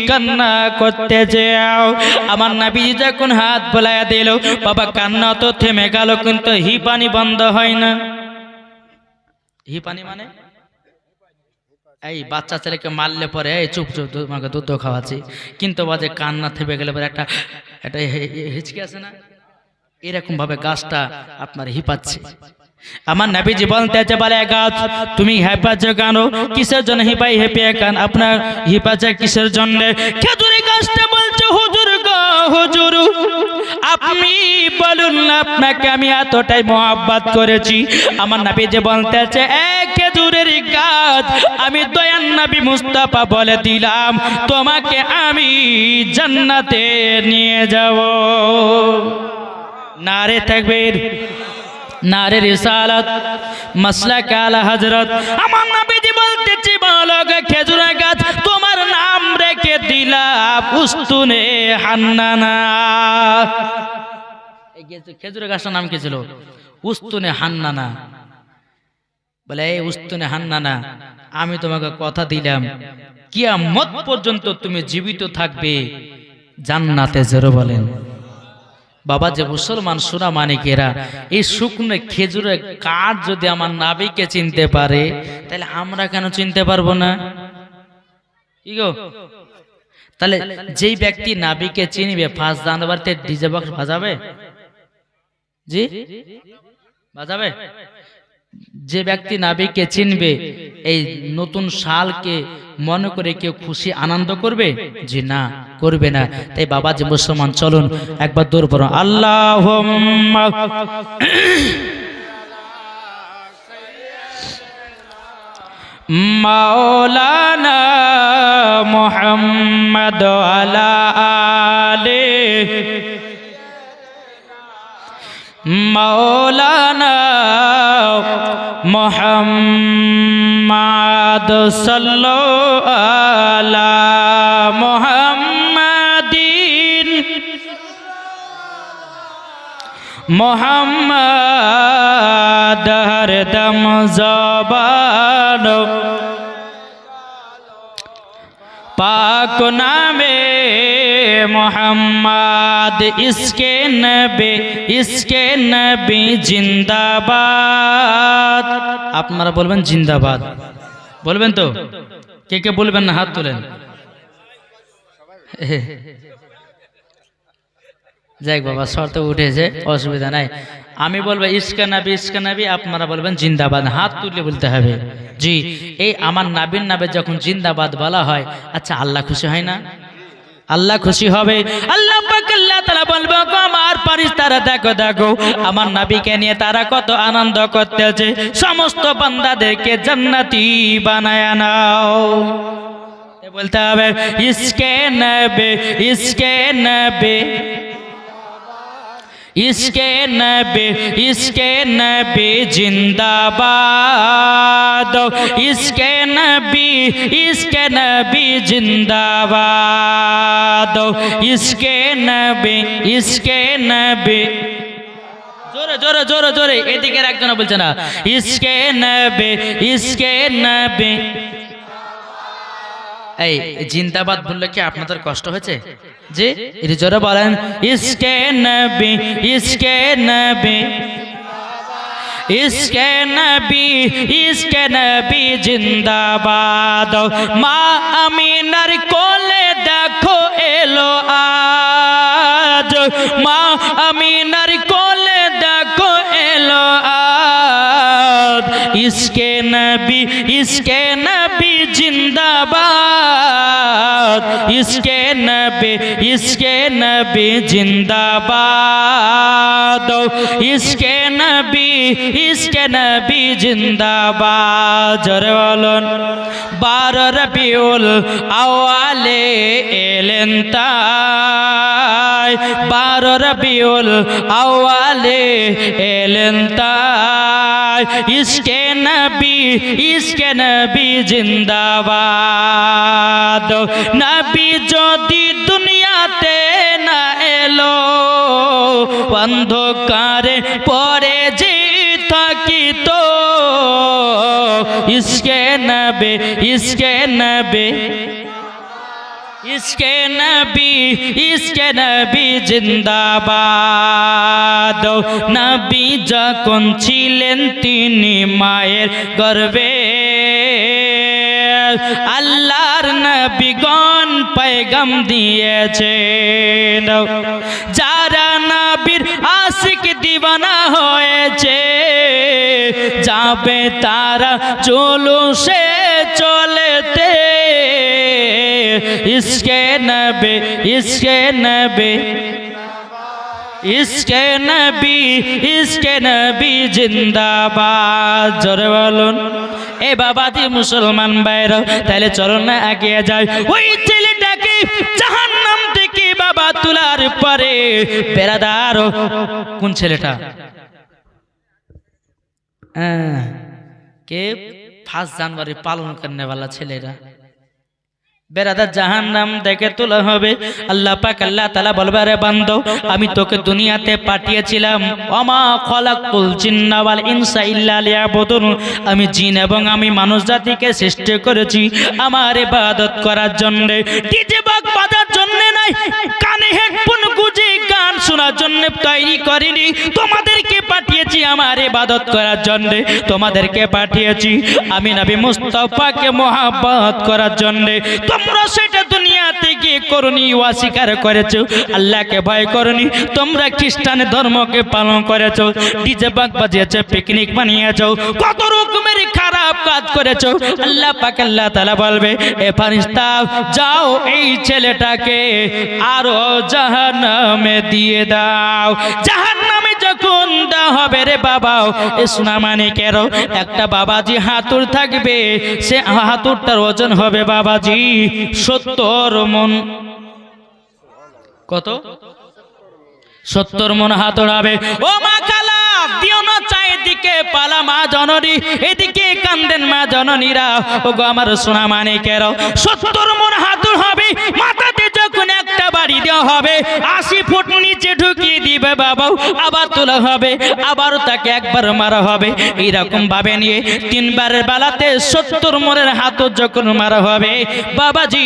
কান্না করতে যাও। আমার নবীজি যখন হাত বোলায়া দিল বাবা কান্না তো থেমে গেল, কিন্তু হিপানি বন্ধ হয় না। হিপানি মানে এই বাচ্চা ছেলেকে মারলে পরে এই চুপ চুপ তোমাকে দুধ খাওয়াচ্ছি, কিন্তু বাজে কান্না থেমে গেলে পরে একটা একটা হিচকি আছে না, এরকম ভাবে গাছটা আপনার হিপাচ্ছে। আমার নবীজি বলতেছে, বলে গাছ তুমি হেপাচ্ছ কেন? কিসের জন্য হিপাই হেপিয়ে কেন? আপনার হিপাচ্ছে কিসের জন্য? খেজুরের গাছটা বলছে, হুজুর গো হুজুর আপনি বলুন না আপনাকে আমি এতটাই মহব্বত করেছি। আমার নবীজি বলতেছে, এক খেজুরের গাছ আমি দয়ার নবী মুস্তাফা বলে দিলাম তোমাকে আমি জান্নাতে নিয়ে যাব। নারে তাকবীর, নারে রিসালাত, মাসলাক আলা হযরত। আমার নবীজি বলতেছে, বলো গো খেজুরের গাছ তোমার নাম রেখে দিলাম উস্তুনে হান্নানা। এই খেজুরের গাছটার নাম কি ছিল? উস্তুনে হান্নানা। বলে এই উস্তুনে হান্নানা আমি তোমাকে কথা দিলাম কিয়ামত পর্যন্ত তুমি জীবিত থাকবে জান্নাতে। জোরে বলেন। বাবা যে মুসলমান সোনা মানিকেরা, এই শুকনো খেজুরের কাঠ যদি আমার নবীকে চিনতে পারে, তাহলে আমরা কেন চিনতে পারবো না? কি গো তাহলে যেই ব্যক্তি নাবিকে চিনবে 5 জানুয়ারিতে ডিজে বক্স বাজাবে? জি বাজাবে? যে ব্যক্তি নাবিকে চিনবে এই নতুন সালকে মনে করে কেউ খুশি আনন্দ করবে? জি না, করবে না। তাই বাবাজি মুসলমান চলুন একবার দৌড় পড়ুন, আল্লাহুম্মা মাওলানা মুহাম্মদ আলা আলে মাওলানা মুহাম্মদ সাল্লাল্লাহু আলা মুহাম্মাদিন মুহাম্মদ হরদম জবান पाक नामे मोहम्मद इसके नबी जिंदाबाद। আপনারা বলবেন জিন্দাবাদ, বলবেন তো? কে কে বলবেন না হাত তোলেন। যাক বাবা, শর্ত উঠেছে, অসুবিধা নাই। আমি বলবো ইসকা নবী, আপনারা বলবেন জিন্দাবাদ, হাত তুলে বলতে হবে। জি, এই আমার নাবির নামে যখন জিন্দাবাদ বলা হয়, আচ্ছা আল্লাহ খুশি হয় না? আল্লাহ খুশি হবে। আল্লাহ পাক আল্লাহ তাআলা বলবে, আমার ফেরেশতারা দেখো দেখো আমার নবীকে নিয়ে তারা কত আনন্দ করতেছে, সমস্ত বান্দাদেরকে জান্নাতি বানায় নাও। বলতে হবে ইসকে নবী इसके नबी जिंदाबाद, इसके नबी जिंदाबाद, इसके नबी जोरे जोरे जोरे जोरे एदिके একজন বলছে না, इसके नबी। এই জিন্দাবাদ বললে কি আপনাদের কষ্ট হয়েছে? জি এটি জোরে বলেন, ইসকে নবী জিন্দাবাদ। মা আমিনার কোলে দেখো এলো আজ, মা আমিনার কোলে দেখো এলো আজ, ইসকে নবী जिंदाबाद, इसके नबी जिंदाबाद, इसके नबी जिंदाबाद। जरे बोलुन 12 रबिउल आव्वाले एलेन ताई, 12 रबिउल आव्वाले एलेन ताई, इसके नबी जिंदाबाद। नबी যদি দুনিয়াতে না এলো, অন্ধকারে পড়ে যে থাকিত, इसके नबी जिंदाबाद। नबी যখন ছিলেন তিনি মায়ের গর্ভে, আল্লাহর নবীগণ পয়গাম দিয়েছেন, যারা নবীর আশিক দিওয়ানা হয়েছে যাবে তারা জুলুসে চলেতে, इसके नबी जिंदाबाद। জোরে বলুন। এ বাবাজি মুসলমান ভাইরা, তাহলে চলো না এগিয়ে যাই। ওই ছেলেটাকে জাহান্নাম থেকে বাবা তোলার পরে বেরাদার, কোন ছেলেটা? কে 5 জানুয়ারি পালন করনে वाला ছেলেরা, বেরাদার জাহান্নাম থেকে তোলা হবে। আল্লাহ পাক আল্লাহ তাআলা বলবে, রে বান্দা আমি তোকে দুনিয়াতে পাঠিয়েছিলাম, ওমা খলাকুল জিন্না ওয়াল ইনসা ইল্লা লিয়াবুদুন, আমি জিন এবং আমি মানুষ জাতিকে সৃষ্টি করেছি আমার ইবাদত করার জন্য, ডিজে বক্স বাজার জন্য নাই, কানে হেডফোন গুঁজে গান শোনার জন্য তৈরি করিনি, তোমাদেরকে পাঠিয়েছি আমার ইবাদত করার জন্য, তোমাদেরকে পাঠিয়েছি আমি নবী মুস্তাফাকে মহব্বত করার জন্য। তোমরা সেটা দুনিয়া থেকে করনি, অস্বীকার করেছো, আল্লাহকে ভয় করনি, তোমরা খ্রিস্টান ধর্মকে পালন করেছো, ডিজে বাগ বাজিয়েছো, পিকনিক বানিয়েছো, কত রকমের খারাপ কাজ করেছো। আল্লাহ পাক আল্লাহ তাআলা বলবে, এ ফেরেশতা যাও এই ছেলেটাকে আরো জাহান্নামে দিয়ে দাও। জাহান্নামে যখন দেওয়া হবে রে বাবা, এ সোনামানিকেরও একটা বাবাজি হাতুড় থাকবে, সে হাতুড়টার ওজন হবে বাবাজি 70 মণ। কত? 70 মণ হাতুড় হবে। ও মা কালা দিও না চারিদিকে পালা মা জননী, এদিকে কান্দেন মা জননীরা। ও গো আমার সোনামানিকেরও 70 মণ হাতুড় হবে। মাথাতে যখন একটা বাড়ি দেওয়া হবে, 80 ফুট নিচে ঢুকিয়ে দিবে বাবা, আবার তোলা হবে, আবারও তাকে একবার মারা হবে। এইরকম ভাবে নিয়ে 3 বারের বেলাতে 70 মণের হাতুড় যখন মারা হবে বাবাজি,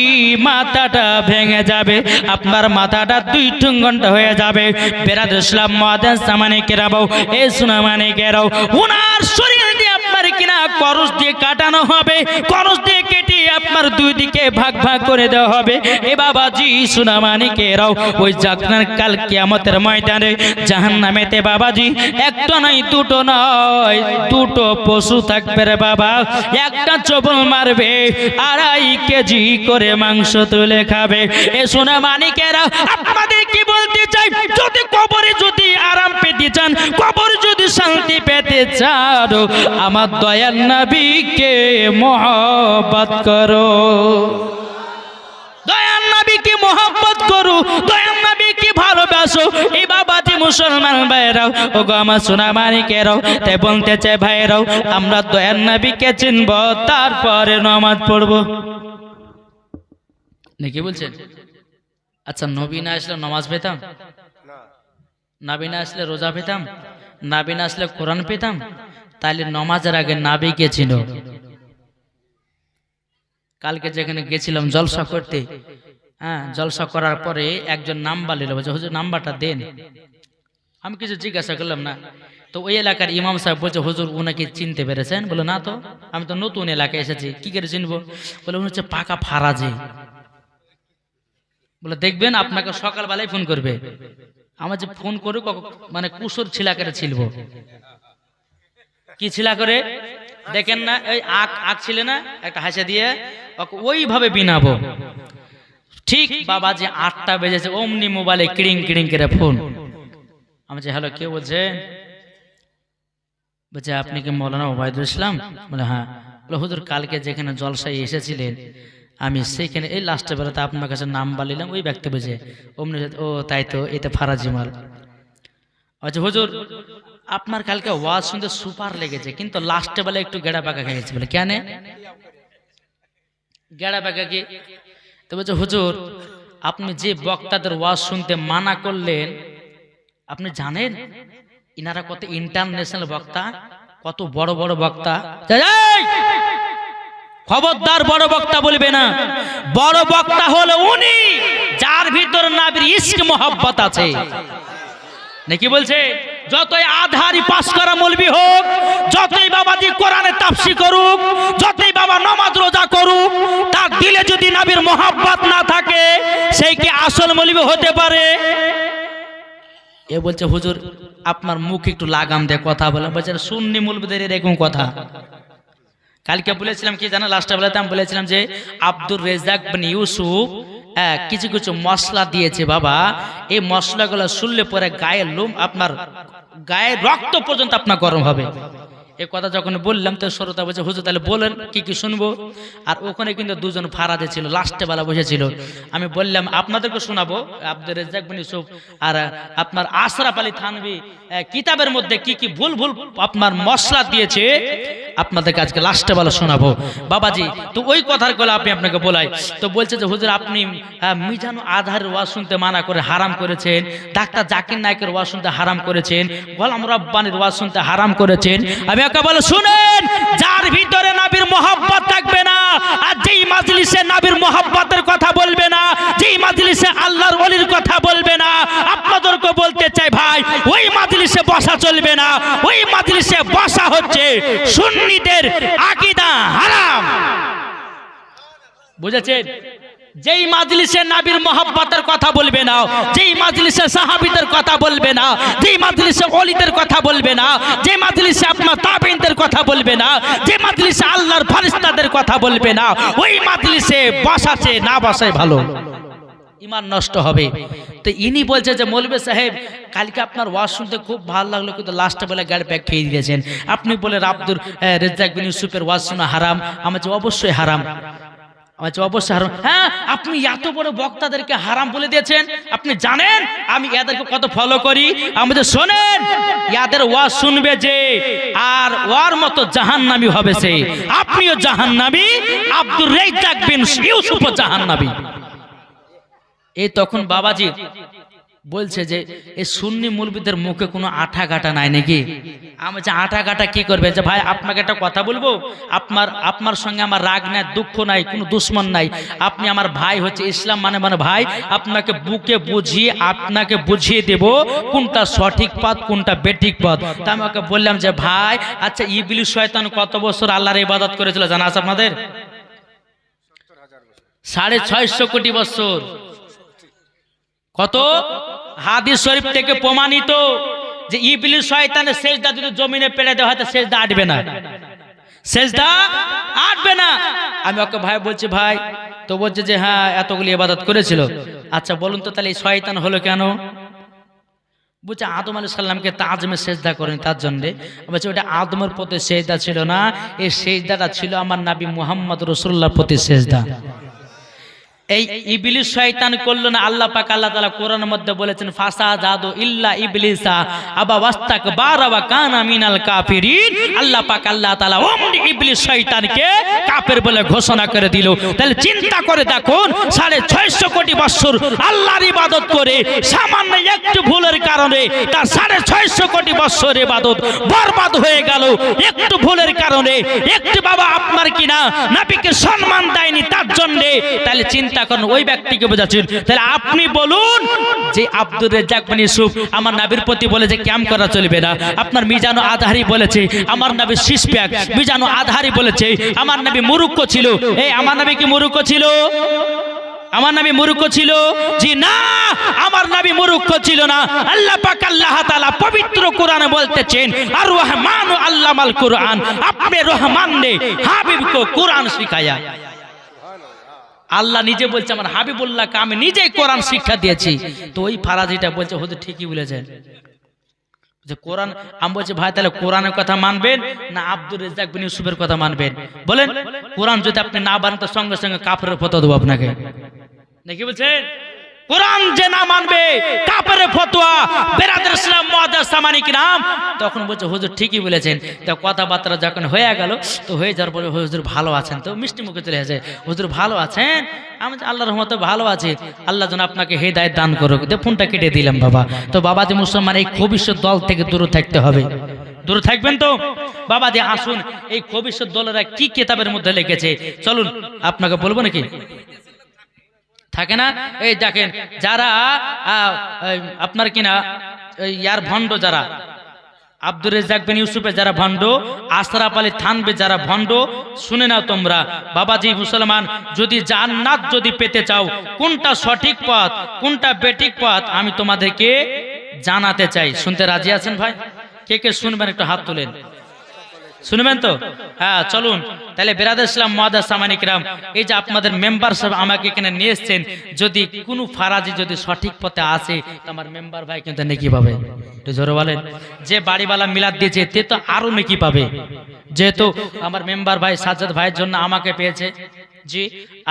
মাথাটা ভেঙে যাবে, আপনার মাথাটা 2 ঠুঙ্গনটা হয়ে যাবে। বেরাদ ইসলাম মুআদ্দিস সামানিকেরাও, এ সোনামানিকেরাও, উনার শরীর দিয়ে আপনার কিনা করস দিয়ে কাটানো হবে, করস দিয়ে কেটে আপনার 2 দিকে ভাগ ভাগ করে দেওয়া হবে। এ বাবাজি সোনামানিকেরাও, ওই জাগনার কাল কিয়ামতের ময়দানে জাহান্নামেতে বাবাজি একটা নয়, দুটো নয়, 2টো পশু থাকবে রে বাবা। একটা চবল মারবে, 2.5 কেজি করে মাংস তুলে খাবে। এ সোনামানিকেরা, আপনাদের কি বলতে চাই, যদি কবরে যদি আরাম পেতে চান, কবর যদি শান্তি পেতে চান, আমার দয়াল নবীকে মহব্বত করো, দয়াল নবীকে মহব্বত করো, দয়াল নবীকে ভালোবাসো। এই বাবাজি মুসলমান ভাইরাও, ও গো আমার সোনামানিকেরাও, তাই বলতে চাই ভাইরাও, আমরা দয়াল নবীকে চিনব, তারপরে নামাজ পড়ব। নাকি বলছেন? আচ্ছা, নবী না আসলে নামাজ পেতাম? নবী না আসলে রোজা পেতাম? নবী না আসলে কোরআন পেতাম? তাহলে নামাজের আগে নবীকে চিনো। কালকে যেখানে গেছিলাম জলসা করতে, হ্যাঁ, জলসা করার পরে একজন নাম্বার নিল, বলছে হুজুর নাম্বারটা দেন। আমি কিছু জিজ্ঞাসা করলাম না, তো ওই এলাকার ইমাম সাহেব বলছে হুজুর উনাকে চিনতে পেরেছেন? বলে না তো, আমি তো নতুন এলাকায় এসেছি, কি করে চিনবো? বলে উনি হচ্ছে পাকা ফারাজি। বলে দেখবেন আপনাকে সকালবেলায় ফোন করবে। আমার যে ফোন করে মানে কুসুর ছিলা করে ছিলবো। কি ছিলা করে দেখেন না, এই আখ ছিলে না, একটা হাসে দিয়ে ওইভাবে বিনাবো। ঠিক বাবাজি 8টা বেজেছে, অমনি মোবাইলে কিড়িং কিড়িং করে ফোন। আমি বলছি হ্যালো, কে বলছেন? বলছে আপনি কি মৌলানা ওবায়দুল ইসলাম? বলে হ্যাঁ। বলে হুজুর কালকে যেখানে জলসায় এসেছিলেন, আমি সেইখানে এই লাস্টের বেলাতে আপনার কাছে নাম বলিলাম, ওই ব্যক্তি বুঝে অমনি, ও তাই তো, এটা ফারাজি মাল। আচ্ছা হুজুর আপনার কালকে ওয়াজ শুনতে সুপার লেগেছে, কিন্তু লাস্টে বেলা একটু গেড়া পাকা খেয়েছে। বলে কেন গেড়া পাকা কি? তো বলছে হুজুর আপনি যে বক্তাদের ওয়াজ শুনতে মানা করলেন, আপনি জানেন ইনারা কত ইন্টারন্যাশনাল বক্তা, কত বড় বড় বক্তা। খবরদার বড় বক্তা বলবে না। বড় বক্তা হলো উনি যার ভিতর নবীর ইশক মোহাব্বত আছে। নাকি বলছে যতই আধারি পাস করা মৌলবি হোক, যতই বাবাজি কোরআনে তাফসীর করুক, যতই বাবা নামাজ রোজা করুক, তার দিলে যদি নবীর মোহাব্বত না থাকে, সেই কি আসল মৌলবি হতে পারে? এ বলছে হুজুর আপনার মুখ একটু লাগাম দিয়ে কথা বলেন। বলছে সুন্নি মৌলবিদের এরকম কথা। কালকে বলেছিলাম কি জানা, লাস্টে বেলাতে আমি বলেছিলাম যে আব্দুর রেজাক বিন ইউসুফ কিছু কিছু মশলা দিয়েছে বাবা, এই মশলাগুলো শুনলে পরে গায়ের লোম, আপনার গায়ের রক্ত পর্যন্ত আপনার গরম হবে। এই কথা যখন বললাম তো শ্রোতা বলছে হুজুর তাহলে বলেন কি কি শুনবো। আর ওখানে কিন্তু 2জন ফারাদে ছিল, লাস্টে বেলা বসেছিল। আমি বললাম আপনাদেরকে শোনাবো আব্দুর রেজাক বিন ইউসুফ আর আপনার আশরাফ আলী থানভী কিতাবের মধ্যে কি কি ভুল ভুল আপনার মশলা দিয়েছে, আপনাদেরকে আজকে লাস্টে বেলা শোনাবো বাবাজি। তো ওই কথার গলা আপনি আপনাকে বলাই। তো বলছে যে হুজুর আপনি মিজানু আধারের ওয়াজ শুনতে মানা করে হারাম করেছেন, ডাক্তার জাকির নায়কের ওয়াজ শুনতে হারাম করেছেন, গোলাম রব্বানির ওয়াজ শুনতে হারাম করেছেন। আমি ওকে বলে শুনেন, যার ভিতরে নবীর মোহাব্বত থাকবে না, আর যেই মাজলিসে নবীর মোহাব্বতের কথা বলবে না, যেই মাজলিসে আল্লাহর ওলির কথা বলবে না, আপনাদেরকে বলতে চাই ভাই, ওই মাজলিসে বসা চলবে না। ওই মাজলিসে বসা হচ্ছে সুন্নিদের আকীদা হারাম। বুঝেছেন? যেই মাজলিসে নবীর মোহাব্বতের কথা বলবে না, যেই মাজলিসে সাহাবীদের কথা বলবে না, যেই মাজলিসে ওলিদের কথা বলবে না, যে মাজলিসে আপনার তাবেঈনদের কথা বলবে না, যে মাজলিসে আল্লাহর ফেরেশতাদের কথা বলবে না, ওই মাজলিসে বসাছে না বসাই ভালো, ঈমান নষ্ট হবে। তো ইনি বলছে যে মৌলভী সাহেব কালকে আপনার ওয়াজ শুনতে খুব ভালো লাগলো, কিন্তু লাস্টে বলে গাড়ি ব্যাগ খেয়ে দিয়েছেন। আপনি বলে আব্দুর রেজ্জাক বিন ইউসুফের ওয়াজ শোনা হারাম। আমার যে অবশ্যই হারাম, অবশ্যই হারাম। হ্যাঁ, আপনি এত বড় বক্তাদেরকে হারাম বলে দিয়েছেন। আপনি জানেন আমি এদেরকে কত ফলো করি। আমাদের শোনেন, এদের ওয়াজ শুনবে যে আর ওর মতো জাহান্নামী হবে সে। আপনিও জাহান্নামী, আব্দুর রেজ্জাক বিন ইউসুফও জাহান্নামী। এই তখন বাবাজি বলছে যে এই সুন্নি মৌলবীদের মুখে কোনো আঠা গাটা নাই নাকি? আমি যে আঠা গাটা কি করবে? যে ভাই আপনাকে একটা কথা বলবো, আপনার সঙ্গে আমার রাগ নাই, দুঃখ নাই, কোনো দুশ্মন নাই, আপনি আমার ভাই হচ্ছে, ইসলাম মানে ভাই। আপনাকে বুকে বুঝিয়ে আপনাকে বুঝিয়ে দেব কোনটা সঠিক পথ কোনটা বেঠিক পথ। তা আমি ওকে বললাম যে ভাই আচ্ছা ইবলিস শয়তান কত বছর আল্লাহর ইবাদত করেছিল জানা আছে আপনাদের? 650 কোটি বছর। কত? হাদিস শরীফ থেকে প্রমাণিত যে ইবলিস শয়তানের সেজদা যদি জমিনে পেড়ে দেওয়া হয় তো সেজদা আটবে না, সেজদা আটবে না। আমি ওকে ভাই বলছি ভাই, তো বলছে যে হ্যাঁ এতগুলি ইবাদত করেছিল। আচ্ছা বলুন তো তাহলে এই শয়তান হলো কেন? বলছে আদম আলাইহিস সালামকে তাজমে সেজদা করেন তার জন্য। বলছে ওটা আদমের প্রতি সেজদা ছিল না, এই সেজদাটা ছিল আমার নবী মুহাম্মদ রাসূলুল্লাহর প্রতি সেজদা। এই ইবলিস শয়তান করলো না। আল্লাহ পাক আল্লাহ তাআলা কোরআনের মধ্যে বলেছেন ফাসাজাদু ইল্লা ইবলিসা আবা ওয়াস্তাকবারা ওয়া কানা মিনাল কাফিরিন। আল্লাহ পাক আল্লাহ তাআলা ওমনি ইবলিস শয়তানকে কাফের বলে ঘোষণা করে দিল। তাহলে চিন্তা করে দেখুন 650 কোটি বছর আল্লাহর ইবাদত করে সামান্য একটু ভুলের কারণে তার 650 কোটি বছর ইবাদত বরবাদ হয়ে গেল। একটু ভুলের কারণে একটু বাবা আপনার কিনা নবীকে সম্মান দেয়নি তার জন্য। তাহলে চিন্তা করেন ওই ব্যক্তিকে বোঝাচ্ছেন। তাহলে আপনি বলুন যে আব্দুর রেজ্জাক বিন ইউসুফ আমার নবীর প্রতি বলে যে ক্যাম্প করা চলবে না। আপনার মিজানু আজহারি বলেছে আমার নবী শিশপ্যাক। মিজানু আজহারি বলেছে আমার নবী মুরুক্ক ছিল। এই আমার নবী কি মুরুক্ক ছিল? আমার নবী মুরুক্ক ছিল? জি না, আমার নবী মুরুক্ক ছিল না। আল্লাহ পাক আল্লাহ তাআলা পবিত্র কোরআনে বলতেছেন আর রহমান আল্লামাল কুরআন। আপনি রহমান ने হাবিব को কুরআন শিখায়া। আল্লাহ নিজে বলছে আমার হাবিবুল্লাহকে আমি নিজেই কোরআন শিক্ষা দিয়েছি। তো ওই ফারাজিটা বলছে হুজুর ঠিকই বলেছেন যে কোরআন। আমি বলছি ভাই তাহলে কোরআনের কথা মানবেন না আব্দুর রেজ্জাক বিন ইউসুফের কথা মানবেন? বলেন। কোরআন যদি আপনি না মানেন তো সঙ্গে সঙ্গে কাফেরের ফতোয়া দেবো আপনাকে, নাকি বলছেন? কোরআন যে না মানবে কাফেরের ফতোয়া। বেরাদার ইসলাম মুআজ্জাজ সামানী কিরাম তখন বলছে হুজুর ঠিকই বলেছেন। তো কথাবার্তা যখন হয়ে গেল তো হয়ে যাওয়ার পরে হুজুর ভালো আছেন? তো মিষ্টি মুখে চলে আসে হুজুর ভালো আছেন? আমি আল্লাহর রহমতে ভালো আছি, আল্লাহ যেন আপনাকে হেদায়েত দান করুক। ফোনটা কেটে দিলাম বাবা। তো বাবা যে মুসলমান এই খবিশ্য দল থেকে দূরে থাকতে হবে। দূরে থাকবেন তো বাবা যে আসুন এই খবিশ্য দলেরা কি কিতাবের মধ্যে লিখেছে চলুন আপনাকে বলবো নাকি? থাকে না? এই দেখেন যারা আপনার কিনা ইয়ার ভণ্ড, যারা আব্দুর রেজ্জাক বিন ইউসুফের যারা ভণ্ড, আশরাফ আলী থানভী যারা ভণ্ড, শুনে নাও তোমরা বাবাজি মুসলমান, যদি জান্নাত যদি পেতে চাও কোনটা সঠিক পথ কোনটা বেঠিক পথ আমি তোমাদেরকে জানাতে চাই। শুনতে রাজি আছেন ভাই? কে কে শুনবেন একটু হাত তুলেন। শুনবেন তো? হ্যাঁ চলুন তাহলে বেরাদার ইসলাম মুআজ্জাজ সামানী কিরাম, এই যে আপনাদের মেম্বার সাহেব আমাকে এখানে নিয়ে এসেছেন, যদি কোনো ফারাজি যদি সঠিক পথে আসে তো আমার মেম্বার ভাই কিন্তু নেকি পাবে। একটু জোরে বলেন। যে বাড়িওয়ালা মিলাদ দিয়েছে তে তো আরো নেকি পাবে, যেহেতু আমার মেম্বার ভাই সাজ্জাদ ভাইয়ের জন্য আমাকে পেয়েছে। জি,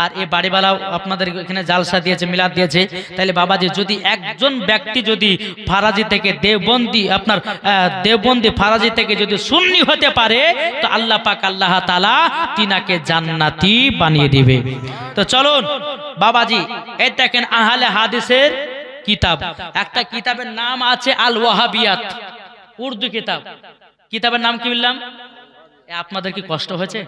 আর এই বাড়িওয়ালাও আপনাদের এখানে জালসা দিয়েছে, মিলাদ দিয়েছে। তাহলে বাবাজি যদি একজন ব্যক্তি যদি ফারাজি থেকে দেওবন্দি আপনার দেওবন্দি ফারাজি থেকে যদি সুন্নি হতে পারে তো আল্লাহ পাক আল্লাহ তাআলা তিনাকে জান্নাতি বানিয়ে দিবে। তো চলুন বাবাজি এই দেখেন আহলে হাদিসের কিতাব, একটা কিতাবের নাম আছে আল ওয়াহাবিয়াত, উর্দু কিতাব। কিতাবের নাম কি বললাম? আপনাদের কি কষ্ট হয়েছে?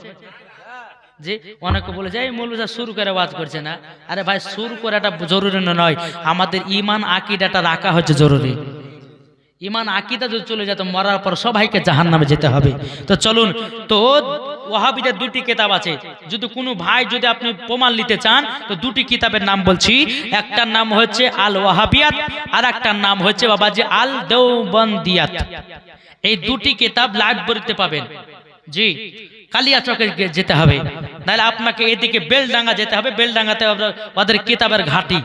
যে অনেকে বলে যায় মৌলভী সাহেব শুরু করে ওয়াজ করছে না। আরে ভাই শুরু করাটা জরুরি নয়, আমাদের ঈমান আকীদাটা রাখা হচ্ছে জরুরি। ঈমান আকীদা যদি চলে যেত মরার পর সবাইকে জাহান্নামে যেতে হবে। তো চলুন তো ওয়াহাবিদের দুটি কিতাব আছে, যদি কোনো ভাই যদি আপনি প্রমাণ নিতে চান তো দুটি কিতাবের নাম বলছি, একটার নাম হচ্ছে আল ওয়াহাবিয়াত আর একটার নাম হচ্ছে বাবাজি আল দেওবন্দিয়াত। এই দুটি কিতাব লাইব্রেরিতে পাবেন। জি, কালিয়াচকে যেতে হবে, নাহলে আপনাকে এদিকে বেলডাঙ্গা যেতে হবে, বেলডাঙ্গাতে ওদের কিতাবের ঘাঁটি,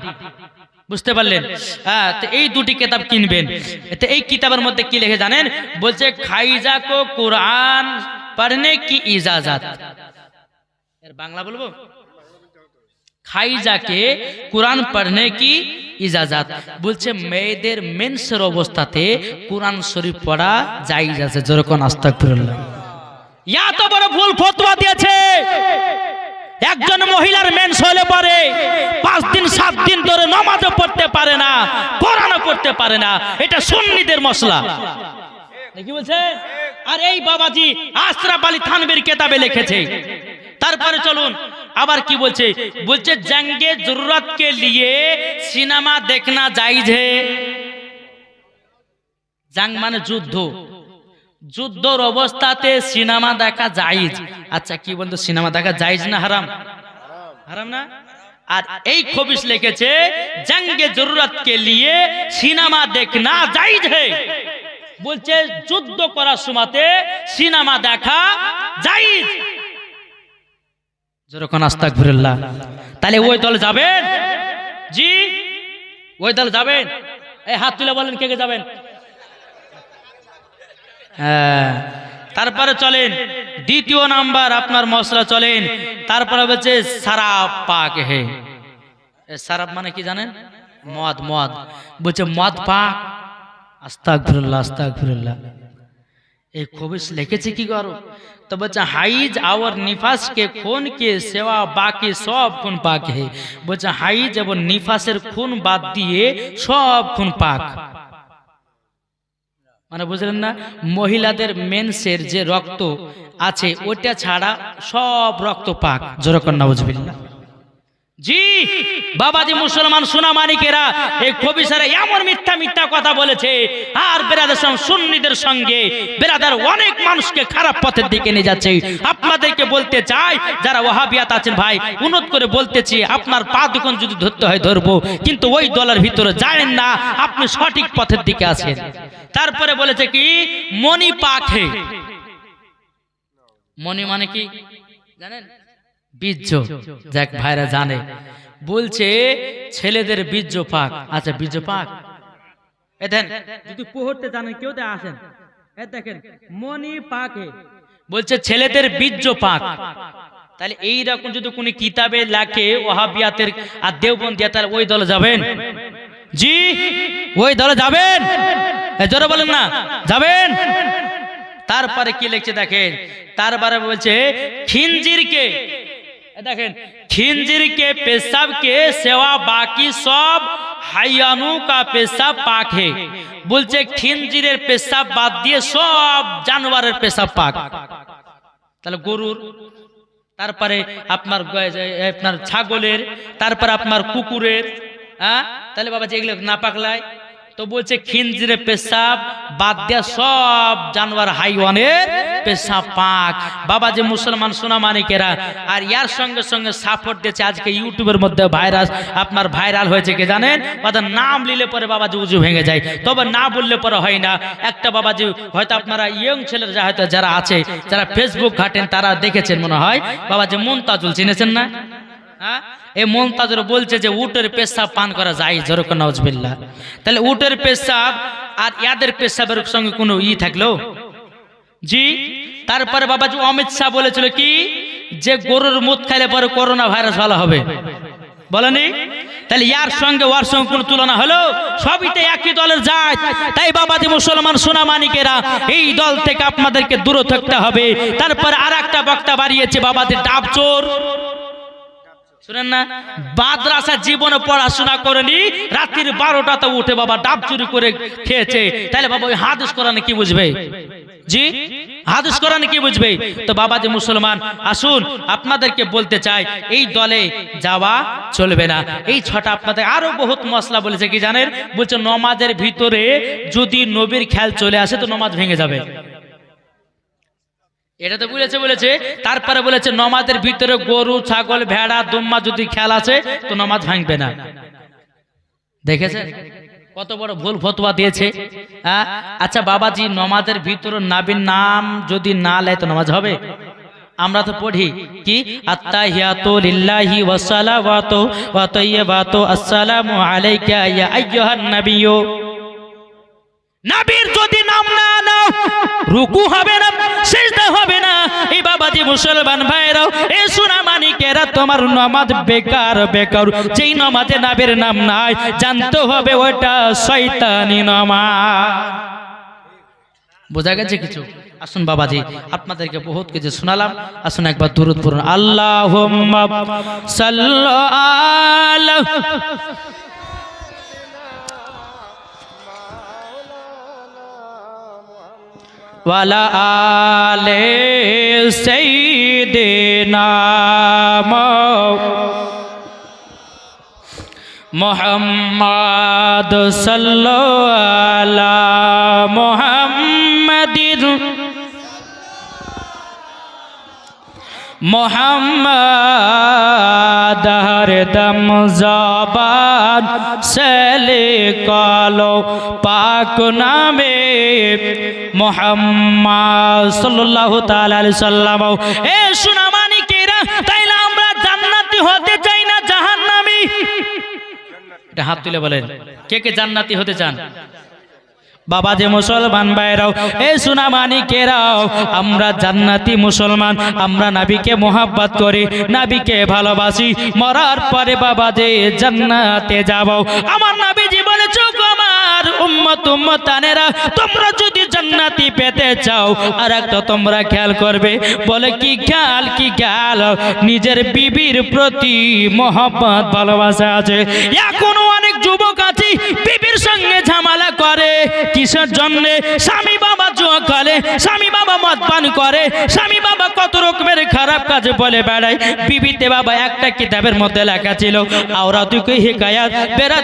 বুঝতে পারলেন? হ্যাঁ, তো এই দুটি কিতাব কিনবেন। তো এই কিতাবের মধ্যে কি লিখে জানেন? বলছে খাইজা কো কুরআন পড়নে কি ইজাজত। এর বাংলা বলবো, খাইজাকে কোরআন পড়নে কি ইজাজত। বলছে মেয়েদের মেন্সের অবস্থাতে কোরআন শরীফ পড়া জায়েজ আছে। যেরকম আস্তাগফিরুল্লাহ, এত বড় ভুল ফতোয়া দিয়েছে। একজন মহিলার মেন্স হলে পরে 5 দিন 7 দিন ধরে নামাজও পড়তে পারে না, কোরআনও পড়তে পারে না। এটা সুন্নিদের মসলা, কি বলছে? আর এই বাবাজি আশরাফ আলী থানভীর কিতাবে লিখেছে। তারপরে চলুন আবার কি বলছে? বলছে জঙ্গে জরুরত কে লিয়ে সিনেমা দেখনা জায়েজ হে। জং মানে যুদ্ধ, যুদ্ধর অবস্থাতে সিনেমা দেখা জায়েজ। আচ্ছা কি বলতো, সিনেমা দেখা জায়েজ না হারাম? হারাম না? আর এই খবিস লিখেছে জঙ্গে জরুরত কে লিয়ে সিনেমা দেখনা জায়েজ হে। বলছে যুদ্ধ করার সময়তে সিনেমা দেখা জায়েজ। যেরকম আস্তাগফিরুল্লাহ। তাহলে ওই দল যাবেন? জি, ওই দল যাবেন? এই হাত তুলে বলেন কে কে যাবেন? হ্যাঁ। তারপরে চলেন দ্বিতীয় নাম্বার আপনার মশলা, চলেন তারপরে বলছে শরাব পাক হে। শরাব মানে কি জানেন? মদ। মদ বলছে মদ পাক। আস্তাগফিরুল্লাহ, আস্তাগফিরুল্লাহ। এই খবিস লিখেছে কি করো? तो बच्चा हाइज और निफास के खून के सेवा बाकी सब खून पाक है। बच्चा हाइज और निफासेर खून बाद दिए सब खून पाक। মানে বুঝলেন না? মহিলাদের মেন্সের যে রক্ত আছে ওটা ছাড়া সব রক্ত পাক। যেরকম নাউজুবিল্লাহ। জি বাবাজি মুসলমান সোনা মানিকেরা, এই কবিসারা এমন মিথ্যা মিথ্যা কথা বলেছে। আর বেরাদার সুন্নিদের সঙ্গে বেরাদার অনেক মানুষকে খারাপ পথের দিকে নিয়ে যাচ্ছে। আপনাদেরকে বলতে চাই, যারা ওয়াহাবিয়াত আছেন ভাই, অনুরোধ করে বলতেছি, আপনার পা দুখন যদি ধরতে হয় ধরবো, কিন্তু ওই দলের ভিতরে যাবেন না। আপনি সঠিক পথের দিকে আছেন। তারপরে বলেছে কি মনি পাক হে। মনি মানে কি জানেন? বীর্য। যাক ভাইরা জানে। বলছে ছেলেদের বীর্য পাক। আচ্ছা বীর্য পাক, এ দেন যদি পড়তে জানেন কেউ তো আসেন, এ দেখেন মনি পাক হে। বলছে ছেলেদের বীর্য পাক। তাহলে এই রকম যদি কোন কিতাবে লেখে ওয়াহাবিয়াতের আর দেওবন্দিয়া, তাহলে ওই দলে যাবেন? জি ওই দলে যাবেন? জোরে বলেন না, যাবেন? তারপরে কি লিখছে দেখেন, তারপরে বলছে খিনজিরকে, দেখেন খিনজিরকে পেশাব কে সেवा बाकी सब হাইয়ানু কা পেশাব পাক হে। বলছে খিনজিরের পেশাব বাদ দিয়ে সব জানোয়ারের পেশাব পাক। তাহলে গরুর, তারপরে আপনার ছাগলের, তারপরে আপনার কুকুরের, হ্যাঁ তাহলে বাবাজি এগুলো না পাকলায়। তো বলছে খিনজিরের পেশাব বাদ দিয়া সব জানোয়ার হাইওয়ানের পেশাব পাক। বাবাজি মুসলমান সোনা মানিকেরা, আর ইয়ার সঙ্গে সঙ্গে সাপোর্ট দিয়েছে আজকে ইউটিউবের মধ্যে ভাইরাস, আপনার ভাইরাল হয়েছে কি জানেন? ওদের নাম নিলে পরে বাবাজি উজু ভেঙে যায়, তবে না বললে পরে হয় না। একটা বাবাজি হয়তো আপনারা ইয়ং ছেলেরা হয়তো যারা আছে, যারা ফেসবুক ঘাটেন, তারা দেখেছেন মনে হয়, বাবাজি মুনতাজুল চিনেছেন না? হ্যাঁ, এই মুনতাজুল বলছে যে উটের পেশাব পান করা যায়। যেরকম নাউজুবিল্লাহ। তাহলে উটের পেশাব আর ইয়াদের পেশাবের সঙ্গে কোনো থাকলো? জি। তারপরে বাবাজি অমিত শাহ বলেছিল কি যে গরুর মুত খাইলে পরে করোনা ভাইরাস ভালো হবে, বলেনি? তাহলে ইয়ার সঙ্গে ওর সঙ্গে কোনো তুলনা হলো? সবই তো একই দলের যায়। তাই বাবাজি মুসলমান সোনা মানিকেরা, এই দল থেকে আপনাদেরকে দূরে থাকতে হবে। তারপরে আর একটা বক্তা বাড়িয়েছে বাবাজি ডাব চোর। শুনেন না, মাদ্রাসা জীবনে পড়াশোনা করেনি, রাত্রির 12টাতে উঠে বাবা ডাব চুরি করে খেয়েছে। তাহলে বাবা ওই হাদিস কোরআনে কি বুঝবে? জি হাদিস কোরআনে কি বুঝবে? তো বাবাজি মুসলমান আসুন, আপনাদেরকে বলতে চাই এই দলে যাওয়া চলবে না। এই ছটা আপনাদের আরো বহুত মশলা বলেছে কি জানেন? বলছে নমাজের ভিতরে যদি নবীর খেয়াল চলে আসে তো নমাজ ভেঙে যাবে। এটা তো বলেছে তারপরে বলেছে নমাজের ভিতরে গরু ছাগল ভেড়া দুম্মা যদি খেয়াল আছে তো নমাজ ভাঙবে না। দেখেছেন কত বড় ভুল ফতোয়া দিয়েছে। আচ্ছা বাবাজি, নমাজের ভিতরে নাবির নাম যদি না লেয় তো নামাজ হবে? আমরা তো পড়ি কি আত্তাহিয়াতু লিল্লাহি ওয়া সালাওয়াতু ওয়া তাইয়্যিবাতু আসসালামু আলাইকা ইয়া আইয়ুহান নাবিয়্যু। নবীর যদি নাম না নাও রুকু হবে না, সিজদা হবে না। এই বাবাজি মুসলমান ভাইরাও, এই সোনামানিকেরা, তোমার নামাজ বেকার বেকার। যেই নামাজে নবীর নাম নাই জানতে হবে ওটা শয়তানি নামাজ। বোঝা গেছে কিছু? আসুন বাবাজি, আপনাদেরকে বহুত কিছু শোনালাম, আসুন একবার দুরূদ পড়ুন। আল্লাহুম্মা সাল্লি আলা ওয়ালা আলে সাইয়্যিদিনা মুহাম্মদ সাল্লাল্লাহু আলা মুহাম্মাদির মোহাম্মদ হরদম জবান সে লিখলো পাক নামে মোহাম্মদ সাল্লাল্লাহু তাআলা আলাইহি সাল্লাম। এ সোনামানিকেরা, তাইলে আমরা জান্নাতি হতে চাই না জাহান্নামী? এটা হাত তুলে বলেন, কে কে জান্নাতি হতে চান? বাবা যে মুসলমান ভাইরাও, এই সোনামানিকেরাও, আমরা জান্নাতি মুসলমান। আমরা নবীকে মোহাব্বত করি, নবীকে ভালোবাসি। মরার পরে বাবা যে জান্নাতে যাব। আমার নবীজি বলেছে, আমার উম্মত উম্মতানেরা, তোমরা যদি জান্নাতি পেতে চাও আর একটা তোমরা খেয়াল করবে। বলে কি খেয়াল? কি খেয়াল? নিজের বিবির প্রতি মোহাব্বত ভালোবাসা আছে। এখনো অনেক যুবক আছে বিবির সঙ্গে ঝামেলা করে। কিসের জন্য? স্বামী বাবা জুয়া খেলে, স্বামী বাবা মদ পান করে, স্বামী বাবা কত রকমের খারাপ কাজ বলে বেড়ায়। বিবিতে বাবা একটা কিতাবের মধ্যে লেখা ছিল, আওরাতুকে হিকায়াত বেরাদ